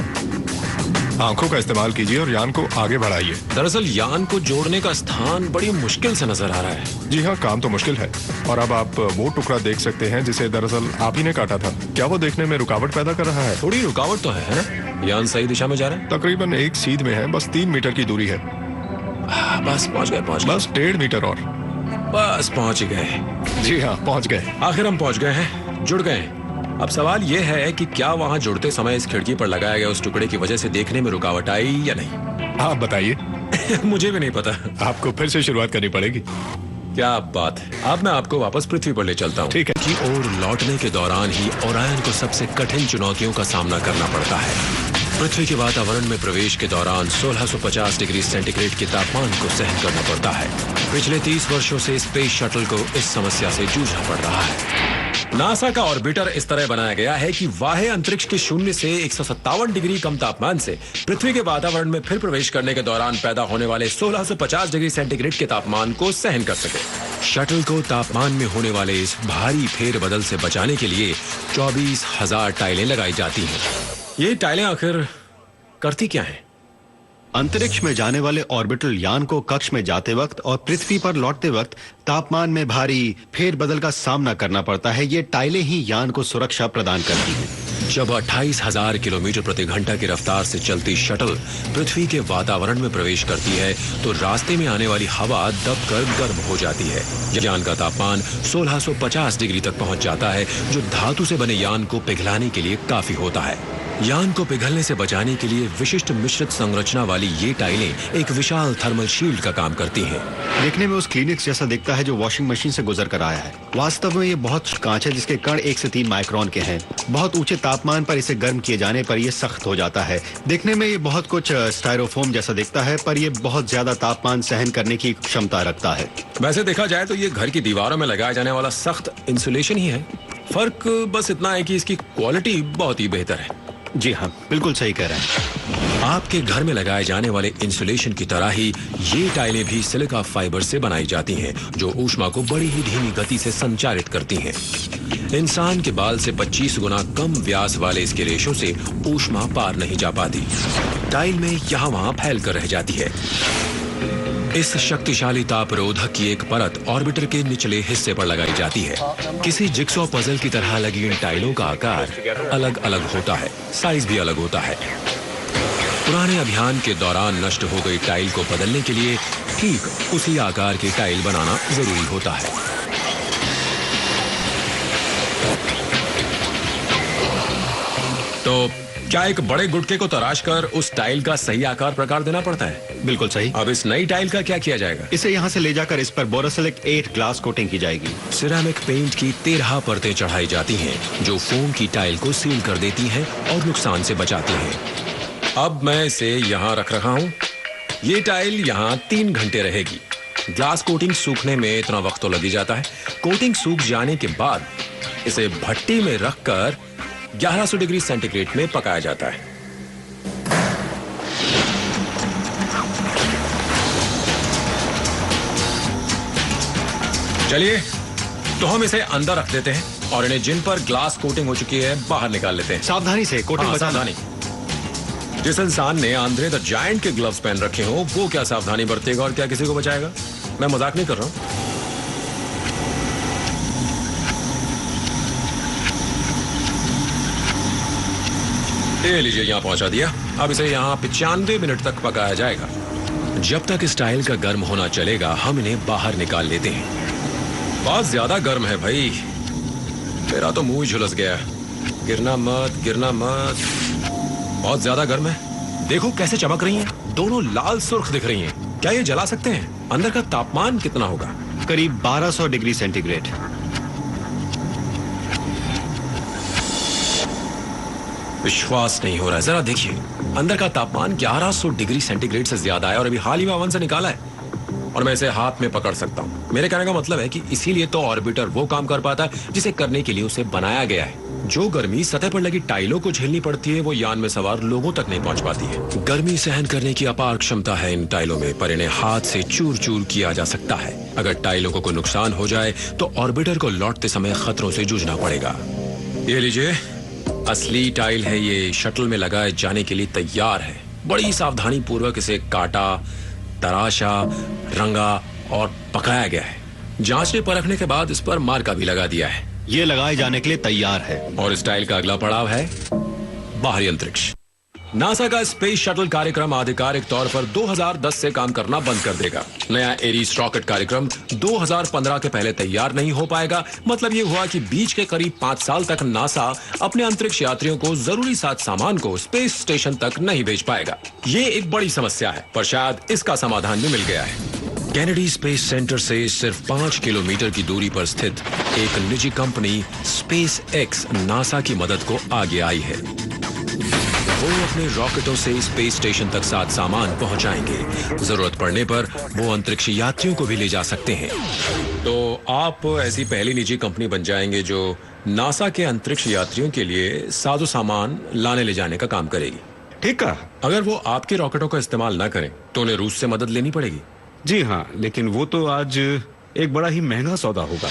आंखों का इस्तेमाल कीजिए और यान को आगे बढ़ाइए। दरअसल यान को जोड़ने का स्थान बड़ी मुश्किल से नजर आ रहा है। जी हाँ, काम तो मुश्किल है। और अब आप वो टुकड़ा देख सकते हैं जिसे दरअसल आप ही ने काटा था। क्या वो देखने में रुकावट पैदा कर रहा है? थोड़ी रुकावट तो है ना? यान सही दिशा में जा रहा है? तकरीबन एक सीध में है, बस 3 मीटर की दूरी है। बस पहुंच गए। बस 1.5 मीटर और। बस पहुंच ही गए। जी हाँ, पहुंच गए। आखिर हम पहुंच गए हैं, जुड़ गए हैं। अब सवाल यह है कि क्या वहां जुड़ते समय इस खिड़की पर लगाए गए उस टुकड़े की वजह से देखने में रुकावट आई या नहीं? आप बताइए। मुझे भी नहीं पता। आपको फिर से शुरुआत करनी पड़ेगी। क्या बात है। अब मैं आपको वापस पृथ्वी पर ले चलता हूँ। ठीक है। की ओर लौटने के दौरान ही ओरायन को सबसे कठिन चुनौतियों का सामना करना पड़ता है। पृथ्वी के वातावरण में प्रवेश के दौरान 1650 डिग्री सेंटीग्रेड के तापमान को सहन करना पड़ता है। पिछले 30 वर्षों से स्पेस शटल को इस समस्या से जूझना पड़ रहा है। नासा का ऑर्बिटर इस तरह बनाया गया है कि बाह्य अंतरिक्ष के 0 से 157 डिग्री कम तापमान से पृथ्वी के वातावरण में फिर प्रवेश करने के दौरान पैदा होने वाले 1650 डिग्री सेंटीग्रेड के तापमान को सहन कर सके। शटल को तापमान में होने वाले इस भारी फेरबदल से बचाने के लिए 24,000 टाइलें लगाई जाती हैं। ये टाइलें आखिर करती क्या हैं? अंतरिक्ष में जाने वाले ऑर्बिटल यान को कक्ष में जाते वक्त और पृथ्वी पर लौटते वक्त तापमान में भारी फेरबदल का सामना करना पड़ता है। ये टाइलें ही यान को सुरक्षा प्रदान करती हैं। जब 28,000 किलोमीटर प्रति घंटा की रफ्तार से चलती शटल पृथ्वी के वातावरण में प्रवेश करती है तो रास्ते में आने वाली हवा दबकर गर्म हो जाती है। यान का तापमान 1650 डिग्री तक पहुंच जाता है, जो धातु से बने यान को पिघलाने के लिए काफी होता है। यान को पिघलने से बचाने के लिए विशिष्ट मिश्रित संरचना वाली ये टाइलें एक विशाल थर्मल शील्ड का काम करती हैं। देखने में उस क्लिनिक्स जैसा दिखता है जो वॉशिंग मशीन से गुजर कर आया है। वास्तव में ये बहुत कांच है जिसके कण 1 से 3 माइक्रोन के हैं। बहुत ऊंचे तापमान पर इसे गर्म किए जाने पर यह सख्त हो जाता है। देखने में ये बहुत कुछ स्टायरोफोम जैसा दिखता है, पर यह बहुत ज्यादा तापमान सहन करने की क्षमता रखता है। वैसे देखा जाए तो ये घर की दीवारों में लगाया जाने वाला सख्त इंसुलेशन ही है। फर्क बस इतना है कि इसकी क्वालिटी बहुत ही बेहतर है। जी हाँ, बिल्कुल सही कह रहे हैं। आपके घर में लगाए जाने वाले इंसुलेशन की तरह ही ये टाइलें भी सिलिका फाइबर से बनाई जाती हैं, जो ऊष्मा को बड़ी ही धीमी गति से संचारित करती हैं। इंसान के बाल से 25 गुना कम व्यास वाले इसके रेशों से ऊष्मा पार नहीं जा पाती। टाइल में यहाँ वहाँ फैल कर रह जाती है। इस शक्तिशाली तापरोधक की एक परत ऑर्बिटर के निचले हिस्से पर लगाई जाती है। किसी जिक्सॉ पजल की तरह लगी इन टाइलों का आकार अलग अलग होता है, साइज भी अलग होता है। पुराने अभियान के दौरान नष्ट हो गई टाइल को बदलने के लिए ठीक उसी आकार की टाइल बनाना जरूरी होता है। तो क्या एक बड़े गुटके को तराश कर उस टाइल का सही आकार प्रकार देना पड़ता है? बिल्कुल सही। अब इस नई टाइल का क्या किया जाएगा? इसे यहाँ से ले जाकर इस पर बोरोसिलिक 8 ग्लास कोटिंग की जाएगी। सिरेमिक पेंट की 13 परतें चढ़ाई जाती हैं, जो फोम की टाइल को सील कर देती हैं और नुकसान से बचाती हैं। अब मैं इसे यहाँ रख रहा हूँ। ये टाइल यहाँ 3 घंटे रहेगी। ग्लास कोटिंग सूखने में इतना वक्त तो लग ही जाता है। कोटिंग सूख जाने के बाद इसे भट्टी में रखकर 1100 डिग्री सेंटीग्रेड में पकाया जाता है। चलिए, तो हम इसे अंदर रख देते हैं और इन्हें जिन पर ग्लास कोटिंग हो चुकी है बाहर निकाल लेते हैं। सावधानी से कोटिंग बचाना। सावधानी। जिस इंसान ने आंद्रे द जायंट के ग्लव्स पहन रखे हो वो क्या सावधानी बरतेगा और क्या किसी को बचाएगा? मैं मजाक नहीं कर रहा हूं। ये लीजिए, यहाँ पहुंचा दिया। अब इसे यहाँ 95 मिनट तक पकाया जाएगा। जब तक इस टाइल का गर्म होना चलेगा हम इन्हें बाहर निकाल लेते हैं। बहुत ज्यादा गर्म है भाई, तेरा तो मुंह ही झुलस गया। गिरना मत, गिरना मत। बहुत ज्यादा गर्म है। देखो कैसे चमक रही हैं, दोनों लाल सुर्ख दिख रही हैं। क्या ये जला सकते हैं? अंदर का तापमान कितना होगा? करीब 1200 डिग्री सेंटीग्रेड। विश्वास नहीं हो रहा है, जरा देखिए। अंदर का तापमान 1100 डिग्री सेंटीग्रेड से ज्यादा है और अभी हाल ही में ओवन से निकाला है और मैं इसे हाथ में पकड़ सकता हूँ। मेरे कहने का मतलब है कि इसीलिए तो ऑर्बिटर वो काम कर पाता है जिसे करने के लिए उसे बनाया गया है। जो गर्मी सतह पर लगी टाइलों को झेलनी पड़ती है वो यान में सवार लोगों तक नहीं पहुंच पाती है। गर्मी सहन करने की अपार क्षमता है इन टाइलों में, पर इन्हें हाथ से चूर चूर किया जा सकता है। अगर टाइलों को कोई नुकसान हो जाए तो ऑर्बिटर को लौटते समय खतरों से जूझना पड़ेगा। ये लीजिए, असली टाइल है ये, शटल में लगाए जाने के लिए तैयार है। बड़ी सावधानी पूर्वक इसे काटा, तराशा, रंगा और पकाया गया है। जांचने परखने के बाद इस पर मार्का भी लगा दिया है। ये लगाए जाने के लिए तैयार है। और इस टाइल का अगला पड़ाव है बाहरी अंतरिक्ष। नासा का स्पेस शटल कार्यक्रम आधिकारिक तौर पर 2010 से काम करना बंद कर देगा। नया एरीज रॉकेट कार्यक्रम 2015 के पहले तैयार नहीं हो पाएगा। मतलब ये हुआ कि बीच के करीब 5 साल तक नासा अपने अंतरिक्ष यात्रियों को जरूरी साथ सामान को स्पेस स्टेशन तक नहीं भेज पाएगा। ये एक बड़ी समस्या है, पर शायद इसका समाधान भी मिल गया है। कैनेडी स्पेस सेंटर से सिर्फ 5 किलोमीटर की दूरी पर स्थित एक निजी कंपनी स्पेस एक्स नासा की मदद को आगे आई है। वो अपने रॉकेटों से स्पेस स्टेशन तक साथ सामान पहुंचाएंगे। जरूरत पड़ने पर वो अंतरिक्ष यात्रियों को भी ले जा सकते हैं। तो आप ऐसी पहली निजी कंपनी बन जाएंगे जो नासा के अंतरिक्ष यात्रियों के लिए साजो सामान लाने ले जाने का काम करेगी। ठीक कहा। अगर वो आपके रॉकेटों का इस्तेमाल ना करें तो उन्हें रूस से मदद लेनी पड़ेगी। जी हाँ, लेकिन वो तो आज एक बड़ा ही महंगा सौदा होगा।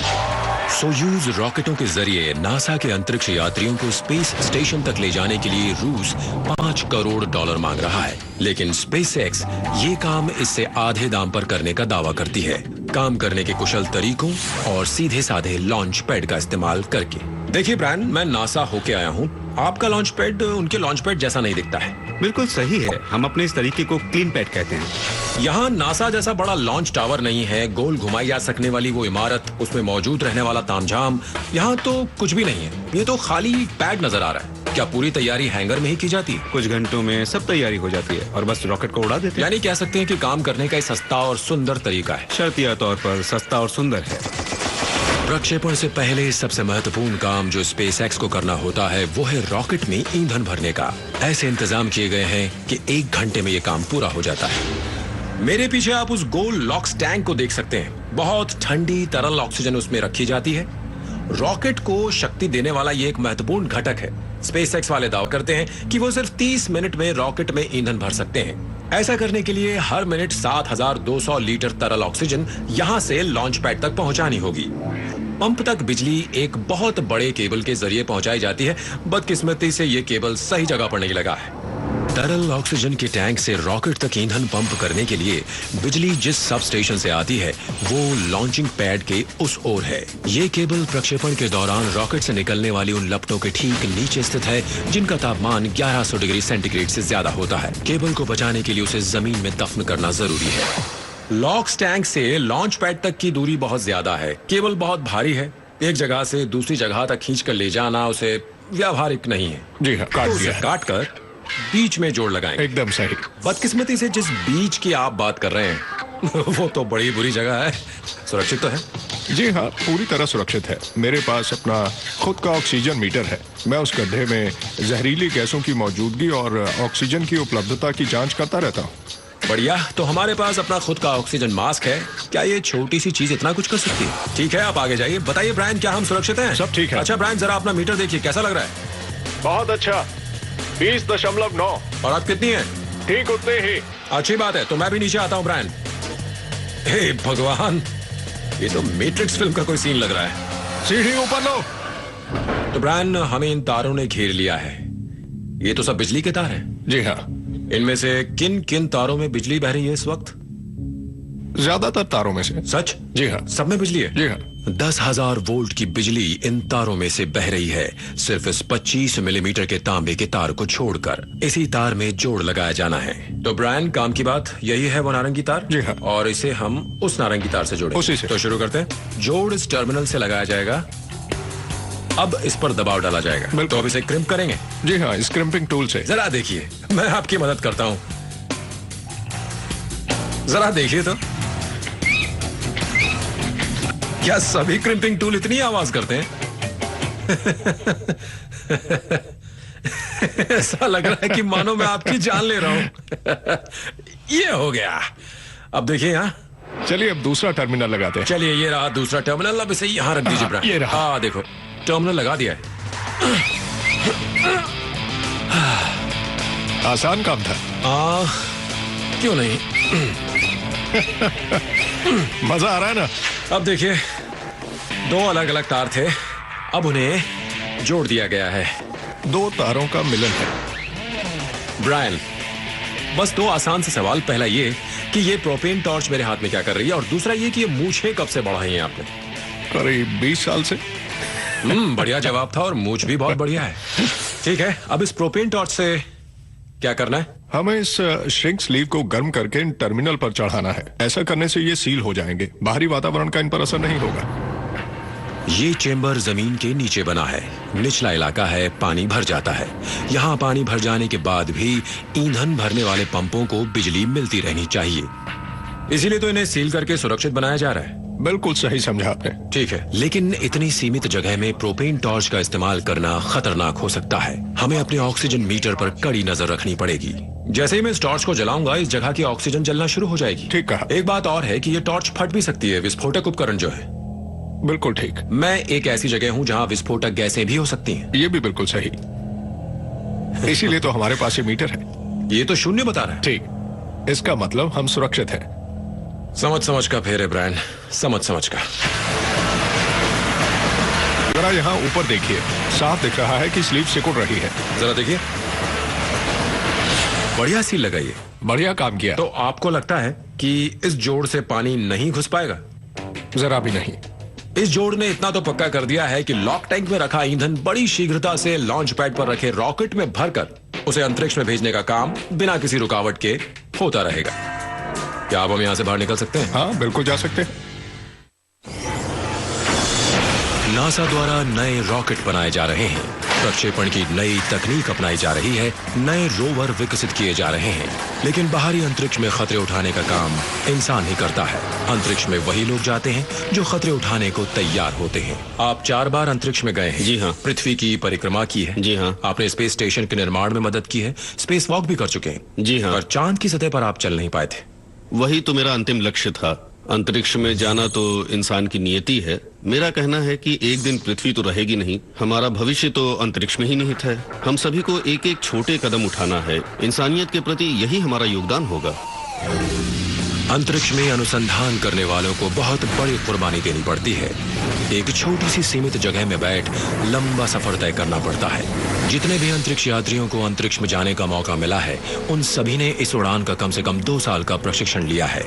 सोयूज रॉकेटों के जरिए नासा के अंतरिक्ष यात्रियों को स्पेस स्टेशन तक ले जाने के लिए रूस $5 करोड़ मांग रहा है, लेकिन स्पेसएक्स ये काम इससे आधे दाम पर करने का दावा करती है, काम करने के कुशल तरीकों और सीधे साधे लॉन्च पैड का इस्तेमाल करके। देखिए ब्रायन, मैं नासा होके आया हूँ। आपका लॉन्च पैड उनके लॉन्च पैड जैसा नहीं दिखता है। बिल्कुल सही है, हम अपने इस तरीके को क्लीन पैड कहते हैं। यहाँ नासा जैसा बड़ा लॉन्च टावर नहीं है, गोल घुमाई जा सकने वाली वो इमारत, उसमें मौजूद रहने वाला तामझाम, यहाँ तो कुछ भी नहीं है। ये तो खाली पैड नजर आ रहा है। क्या पूरी तैयारी हैंगर में ही की जाती है? कुछ घंटों में सब तैयारी हो जाती है और बस रॉकेट को उड़ा देते हैं। यानी कह सकते हैं कि काम करने का एक सस्ता और सुंदर तरीका है। शर्तिया तौर पर सस्ता और सुंदर है। प्रक्षेपण से पहले सबसे महत्वपूर्ण काम जो स्पेसएक्स को करना होता है वो है रॉकेट में ईंधन भरने का। ऐसे इंतजाम किए गए हैं कि 1 घंटे में ये काम पूरा हो जाता है। मेरे पीछे आप उस गोल लॉक्स टैंक को देख सकते हैं। बहुत ठंडी तरल ऑक्सीजन उसमें रखी जाती है। रॉकेट को शक्ति देने वाला ये एक महत्वपूर्ण घटक है। स्पेसएक्स वाले दावा करते हैं कि वो सिर्फ 30 मिनट में रॉकेट में ईंधन भर सकते हैं। ऐसा करने के लिए हर मिनट 7200 लीटर तरल ऑक्सीजन यहाँ से लॉन्च पैड तक पहुंचानी होगी। पंप तक बिजली एक बहुत बड़े केबल के जरिए पहुंचाई जाती है। बदकिस्मती से ये केबल सही जगह पर नहीं लगा है। तरल ऑक्सीजन के टैंक से रॉकेट तक ईंधन पंप करने के लिए बिजली जिस सब स्टेशन से आती है वो लॉन्चिंग पैड के उस ओर है। ये केबल प्रक्षेपण के दौरान रॉकेट से निकलने वाली उन लपटों के ठीक नीचे स्थित है जिनका तापमान 1100 डिग्री सेंटीग्रेड से ज्यादा होता है। केबल को बचाने के लिए उसे जमीन में दफन करना जरूरी है। लॉक्स टैंक से लॉन्च पैड तक की दूरी बहुत ज्यादा है। केबल बहुत भारी है। एक जगह से दूसरी जगह तक खींच कर ले जाना उसे व्यावहारिक नहीं है। जी हाँ, काट दिया है। काट कर बीच में जोड़ लगाएंगे। एकदम सही। बदकिस्मती से जिस बीच की आप बात कर रहे हैं वो तो बड़ी बुरी जगह है। सुरक्षित तो है? जी हाँ, पूरी तरह सुरक्षित है। मेरे पास अपना खुद का ऑक्सीजन मीटर है। मैं उस गड्ढे में जहरीली गैसों की मौजूदगी और ऑक्सीजन की उपलब्धता की जांच करता रहता हूँ। बढ़िया। तो हमारे पास अपना खुद का ऑक्सीजन मास्क है। क्या ये छोटी सी चीज इतना कुछ कर सकती है? ठीक है, आप आगे जाइए। बताइए ब्रायन, क्या हम सुरक्षित हैं? सब ठीक है। अच्छा ब्रायन, जरा अपना मीटर देखिए, कैसा लग रहा है? बहुत अच्छा, 20.9। और आप कितनी है? ठीक उतने ही। अच्छी बात है, तो मैं भी नीचे आता हूँ ब्रायन। हे भगवान, ये तो मैट्रिक्स फिल्म का कोई सीन लग रहा है। सीढ़ी ऊपर लो। तो ब्रायन, हमें इन तारों ने घेर लिया है। ये तो सब बिजली के तार हैं। जी हाँ। इनमें से किन किन तारों में बिजली बह रही है इस वक्त? ज्यादातर तारों में से। सच? जी हाँ। सब में बिजली है? जी हाँ। 10,000 वोल्ट की बिजली इन तारों में से बह रही है, सिर्फ इस 25 मिलीमीटर के तांबे के तार को छोड़कर। इसी तार में जोड़ लगाया जाना है। तो ब्रायन, काम की बात यही है, वो नारंगी तार। जी हाँ। और इसे हम उस नारंगी तार से जोड़ेंगे। उसी से। तो शुरू करते हैं। जोड़ इस टर्मिनल से लगाया जाएगा। अब इस पर दबाव डाला जाएगा। तो अब इसे क्रिम्प करेंगे। जी हाँ, स्क्रिम्पिंग टूल से। जरा देखिए, मैं आपकी मदद करता हूँ। जरा देखिए तो, क्या सभी क्रिम्पिंग टूल इतनी आवाज करते हैं? ऐसा लग रहा है कि मानो मैं आपकी जान ले रहा हूं। ये हो गया। अब देखिए यहाँ। चलिए अब दूसरा टर्मिनल लगाते हैं। चलिए, ये रहा दूसरा टर्मिनल। अब इसे यहाँ रख दीजिए ब्रायन। ये रहा। हाँ देखो, टर्मिनल लगा दिया है। आसान काम था। क्यों नहीं। मजा आ रहा है ना? अब देखिए, 2 अलग अलग तार थे, अब उन्हें जोड़ दिया गया है। 2 तारों का मिलन है। ब्रायन, बस 2 आसान से सवाल। पहला ये कि ये प्रोपेन टॉर्च मेरे हाथ में क्या कर रही है, और दूसरा ये कि ये मूछें कब से बढ़ाई हैं आपने? करीब 20 साल से। बढ़िया जवाब था, और मूछ भी बहुत बढ़िया है। ठीक है, अब इस प्रोपेन टॉर्च से क्या करना है? हमें इस श्रिंक स्लीव को गर्म करके इन टर्मिनल पर चढ़ाना है। ऐसा करने से ये सील हो जाएंगे, बाहरी वातावरण का इन पर असर नहीं होगा। ये चेंबर जमीन के नीचे बना है, निचला इलाका है, पानी भर जाता है। यहाँ पानी भर जाने के बाद भी ईंधन भरने वाले पंपों को बिजली मिलती रहनी चाहिए, इसीलिए तो इन्हें सील करके सुरक्षित बनाया जा रहा है। बिल्कुल सही समझा आपने। ठीक है, लेकिन इतनी सीमित जगह में प्रोपेन टॉर्च का इस्तेमाल करना खतरनाक हो सकता है। हमें अपने ऑक्सीजन मीटर पर कड़ी नजर रखनी पड़ेगी। जैसे ही मैं इस टॉर्च को जलाऊंगा, इस जगह की ऑक्सीजन जलना शुरू हो जाएगी। ठीक कहा। एक बात और है कि ये टॉर्च फट भी सकती है, विस्फोटक उपकरण जो है। बिल्कुल ठीक। मैं एक ऐसी जगह हूँ जहाँ विस्फोटक गैसें भी हो सकती हैं। ये भी बिल्कुल सही। इसीलिए तो हमारे पास ये मीटर है। ये तो 0 बता रहा है। ठीक, इसका मतलब हम सुरक्षित हैं। समझ का फेर है ब्रायन, समझ का। जरा यहाँ ऊपर देखिए, साफ दिख रहा है कि स्लीव सिकुड़ रही है। जरा देखिए, बढ़िया सील लगाइए। बढ़िया काम किया। तो आपको लगता है कि इस जोड़ से पानी नहीं घुस पाएगा? जरा भी नहीं। इस जोड़ ने इतना तो पक्का कर दिया है कि लॉक टैंक में रखा ईंधन बड़ी शीघ्रता से लॉन्च पैड पर रखे रॉकेट में भरकर उसे अंतरिक्ष में भेजने का काम बिना किसी रुकावट के होता रहेगा। क्या आप हम यहां से बाहर निकल सकते हैं? हाँ, बिल्कुल जा सकते हैं। नासा द्वारा नए रॉकेट बनाए जा रहे हैं, प्रक्षेपण की नई तकनीक अपनाई जा रही है, नए रोवर विकसित किए जा रहे हैं, लेकिन बाहरी अंतरिक्ष में खतरे उठाने का काम इंसान ही करता है। अंतरिक्ष में वही लोग जाते हैं जो खतरे उठाने को तैयार होते हैं। आप 4 बार अंतरिक्ष में गए हैं। जी हाँ। पृथ्वी की परिक्रमा की है। जी हाँ। आपने स्पेस स्टेशन के निर्माण में मदद की है, स्पेस वॉक भी कर चुके हैं। जी हाँ। पर चांद की सतह पर आप चल नहीं पाए थे। वही तो मेरा अंतिम लक्ष्य था। अंतरिक्ष में जाना तो इंसान की नियति है। मेरा कहना है कि एक दिन पृथ्वी तो रहेगी नहीं, हमारा भविष्य तो अंतरिक्ष में ही निहित है। हम सभी को एक एक छोटे कदम उठाना है। इंसानियत के प्रति यही हमारा योगदान होगा। अंतरिक्ष में अनुसंधान करने वालों को बहुत बड़ी कुर्बानी देनी पड़ती है। एक छोटी सी सीमित जगह में बैठ लंबा सफर तय करना पड़ता है। जितने भी अंतरिक्ष यात्रियों को अंतरिक्ष में जाने का मौका मिला है, उन सभी ने इस उड़ान का कम से कम 2 साल का प्रशिक्षण लिया है।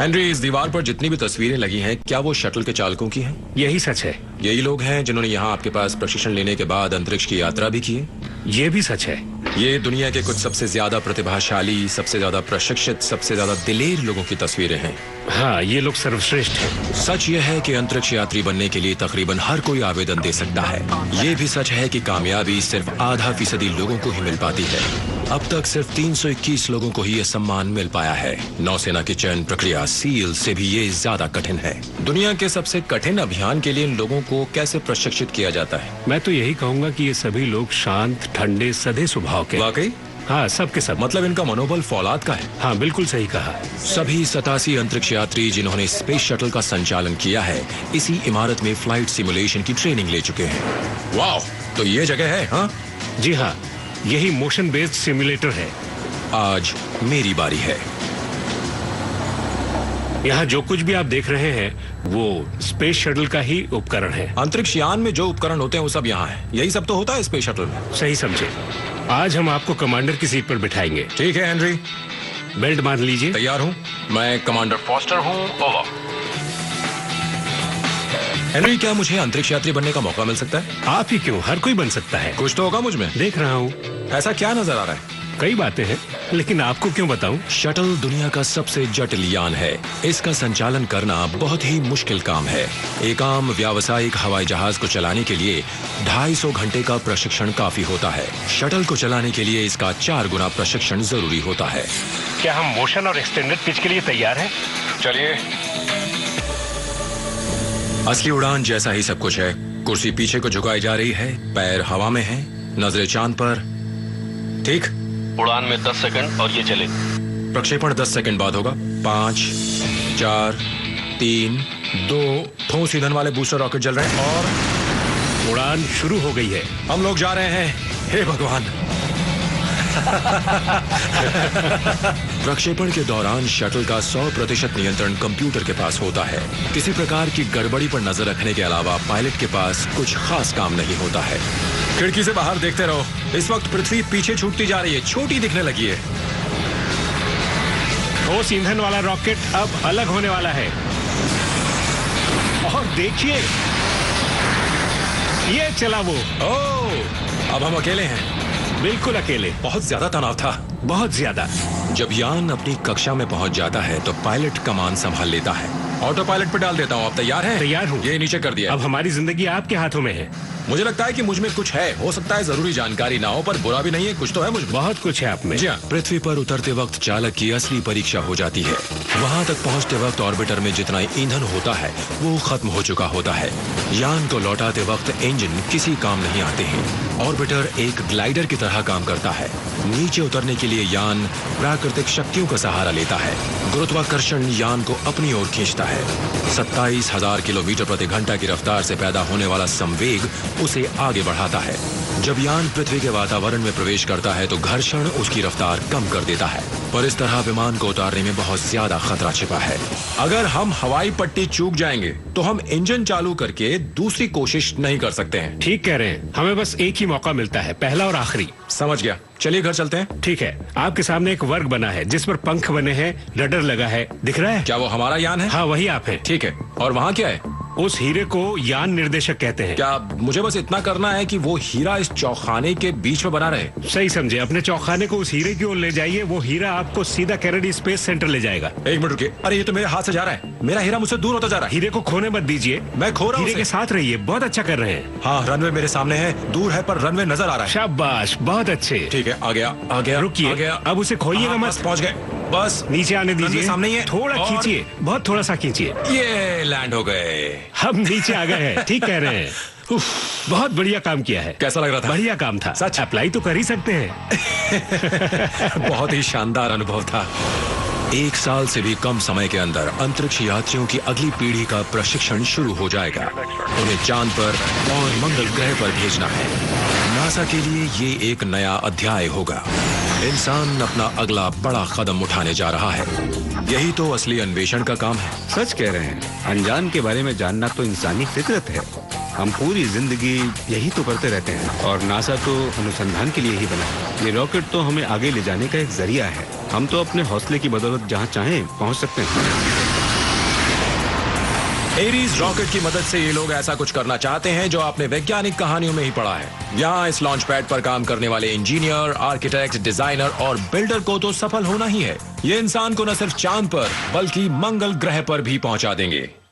हेनरी, इस दीवार पर जितनी भी तस्वीरें लगी हैं, क्या वो शटल के चालकों की हैं? यही सच है। यही लोग हैं जिन्होंने यहाँ आपके पास प्रशिक्षण लेने के बाद अंतरिक्ष की यात्रा भी की है? ये भी सच है। ये दुनिया के कुछ सबसे ज्यादा प्रतिभाशाली, सबसे ज्यादा प्रशिक्षित, सबसे ज्यादा दिलेर लोगों की तस्वीरें हैं। हाँ, ये लोग सर्वश्रेष्ठ हैं। सच यह है कि अंतरिक्ष यात्री बनने के लिए तकरीबन हर कोई आवेदन दे सकता है। ये भी सच है कि कामयाबी सिर्फ आधा फीसदी लोगों को ही मिल पाती है। अब तक सिर्फ 321 लोगों को ही यह सम्मान मिल पाया है। नौसेना की चयन प्रक्रिया सील से भी ये ज्यादा कठिन है। दुनिया के सबसे कठिन अभियान के लिए इन लोगों को कैसे प्रशिक्षित किया जाता है? मैं तो यही कहूंगा कि ये सभी लोग शांत, ठंडे, सधे स्वभाव के। वाकई? हाँ, सबके सब। मतलब इनका मनोबल फौलाद का है। हाँ, बिल्कुल सही कहा। सभी 87 अंतरिक्ष यात्री जिन्होंने स्पेस शटल का संचालन किया है, इसी इमारत में फ्लाइट सिमुलेशन की ट्रेनिंग ले चुके हैं। वाह, तो ये जगह है? हाँ जी हाँ, यही मोशन बेस्ड सिमुलेटर है। आज मेरी बारी है। यहाँ जो कुछ भी आप देख रहे हैं वो स्पेस शटल का ही उपकरण है। अंतरिक्ष यान में जो उपकरण होते हैं वो सब यहाँ है। यही सब तो होता है स्पेस शटल में। सही समझे। आज हम आपको कमांडर की सीट पर बिठाएंगे। ठीक है हेनरी, बेल्ट बांध लीजिए। तैयार हूँ। मैं कमांडर फॉस्टर हूँ। ओवर। हेनरी, क्या मुझे अंतरिक्ष यात्री बनने का मौका मिल सकता है? आप ही क्यों, हर कोई बन सकता है। कुछ तो होगा मुझ में। देख रहा हूँ। ऐसा क्या नजर आ रहा है? कई बातें हैं, लेकिन आपको क्यों बताऊं? शटल दुनिया का सबसे जटिल यान है। इसका संचालन करना बहुत ही मुश्किल काम है। एक आम व्यावसायिक हवाई जहाज को चलाने के लिए 250 घंटे का प्रशिक्षण काफी होता है। शटल को चलाने के लिए इसका 4 गुना प्रशिक्षण जरूरी होता है। क्या हम मोशन और एक्सटेंडेड पिच के लिए तैयार हैं? चलिए। असली उड़ान जैसा ही सब कुछ है। कुर्सी पीछे को झुकाई जा रही है, पैर हवा में हैं, नजरें चांद पर। ठीक। उड़ान में 10 सेकंड और ये चले। प्रक्षेपण 10 सेकंड बाद होगा। 5, 4, 3, 2 ठोस ईंधन वाले बूस्टर रॉकेट जल रहे हैं और उड़ान शुरू हो गई है। हम लोग जा रहे हैं। हे भगवान। प्रक्षेपण के दौरान शटल का 100% नियंत्रण कंप्यूटर के पास होता है। किसी प्रकार की गड़बड़ी पर नजर रखने के अलावा पायलट के पास कुछ खास काम नहीं होता है। खिड़की से बाहर देखते रहो। इस वक्त पृथ्वी पीछे छूटती जा रही है, छोटी दिखने लगी है। ठोस ईंधन वाला रॉकेट अब अलग होने वाला है। और देखिए, ये चला वो। ओह, अब हम अकेले हैं। बिल्कुल अकेले। बहुत ज्यादा तनाव था। बहुत ज्यादा। जब यान अपनी कक्षा में पहुंच जाता है तो पायलट कमान संभाल लेता है। ऑटो पायलट पे डाल देता हूँ। आप तैयार हैं? तैयार हूँ। ये नीचे कर दिया। अब हमारी जिंदगी आपके हाथों में है। मुझे लगता है कि मुझ में कुछ है। हो सकता है जरूरी जानकारी ना हो, पर बुरा भी नहीं है। कुछ तो है मुझ में। बहुत कुछ है आप में। जी हाँ। पृथ्वी पर उतरते वक्त चालक की असली परीक्षा हो जाती है। वहाँ तक पहुँचते वक्त ऑर्बिटर में जितना ईंधन होता है वो खत्म हो चुका होता है। यान को लौटाते वक्त इंजन किसी काम नहीं आते हैं। ऑर्बिटर एक ग्लाइडर की तरह काम करता है। नीचे उतरने के लिए यान प्राकृतिक शक्तियों का सहारा लेता है। गुरुत्वाकर्षण यान को अपनी ओर खींचता है। 27,000 किलोमीटर प्रति घंटा की रफ्तार से पैदा होने वाला संवेग उसे आगे बढ़ाता है। जब यान पृथ्वी के वातावरण में प्रवेश करता है तो घर्षण उसकी रफ्तार कम कर देता है, पर इस तरह विमान को उतारने में बहुत ज्यादा खतरा छिपा है। अगर हम हवाई पट्टी चूक जाएंगे तो हम इंजन चालू करके दूसरी कोशिश नहीं कर सकते हैं। ठीक कह रहे हैं। हमें बस एक ही मौका मिलता है, पहला और आखिरी। समझ गया। चलिए घर चलते हैं। ठीक है। आपके सामने एक वर्ग बना है जिस पर पंख बने हैं, रडर लगा है। दिख रहा है? क्या वो हमारा यान है? हाँ, वही आप हैं। ठीक है। और वहाँ क्या है? उस हीरे को यान निर्देशक कहते हैं। क्या मुझे बस इतना करना है कि वो हीरा इस चौखाने के बीच में बना रहे? सही समझे। अपने चौखाने को उस हीरे की ओर ले जाइए। वो हीरा आपको सीधा कैनेडी स्पेस सेंटर ले जाएगा। 1 मिनट रुकिए। अरे ये तो मेरे हाथ से जा रहा है। मेरा हीरा मुझसे दूर होता जा रहा है। हीरे को खोने मत दीजिए। मैं खो रहा हूँ हीरे के उसे। साथ रहिए। बहुत अच्छा कर रहे हैं। हाँ, रनवे मेरे सामने है। दूर है पर रनवे नजर आ रहा है। शाबाश, बहुत अच्छे। ठीक है, आ गया, आ गया। रुकिए। आ गया। अब उसे खोइएगा हाँ, मत। बस पहुंच गए। बस नीचे आने रनवे दीजिए। सामने ही है। थोड़ा और- खींचिए, बहुत थोड़ा सा खींचिए। ये लैंड हो गए। हम नीचे आ गए हैं। ठीक कह रहे हैं। उफ, बहुत बढ़िया काम किया है। कैसा लग रहा था? बढ़िया काम था। सच? अप्लाई तो कर ही सकते हैं। बहुत ही शानदार अनुभव था। 1 साल से भी कम समय के अंदर अंतरिक्ष यात्रियों की अगली पीढ़ी का प्रशिक्षण शुरू हो जाएगा। उन्हें चांद पर और मंगल ग्रह पर भेजना है। नासा के लिए ये एक नया अध्याय होगा। इंसान अपना अगला बड़ा कदम उठाने जा रहा है। यही तो असली अन्वेषण का काम है। सच कह रहे हैं। अनजान के बारे में जानना तो इंसानी फितरत है। हम पूरी जिंदगी यही तो करते रहते हैं और नासा तो अनुसंधान के लिए ही बना है। ये रॉकेट तो हमें आगे ले जाने का एक जरिया है। हम तो अपने हौसले की बदौलत जहाँ चाहें पहुँच सकते हैं। एरीज रॉकेट की मदद से ये लोग ऐसा कुछ करना चाहते हैं जो आपने वैज्ञानिक कहानियों में ही पढ़ा है। यहाँ इस लॉन्च पैड पर काम करने वाले इंजीनियर, आर्किटेक्ट, डिजाइनर और बिल्डर को तो सफल होना ही है। ये इंसान को न सिर्फ चांद पर बल्कि मंगल ग्रह पर भी पहुंचा देंगे।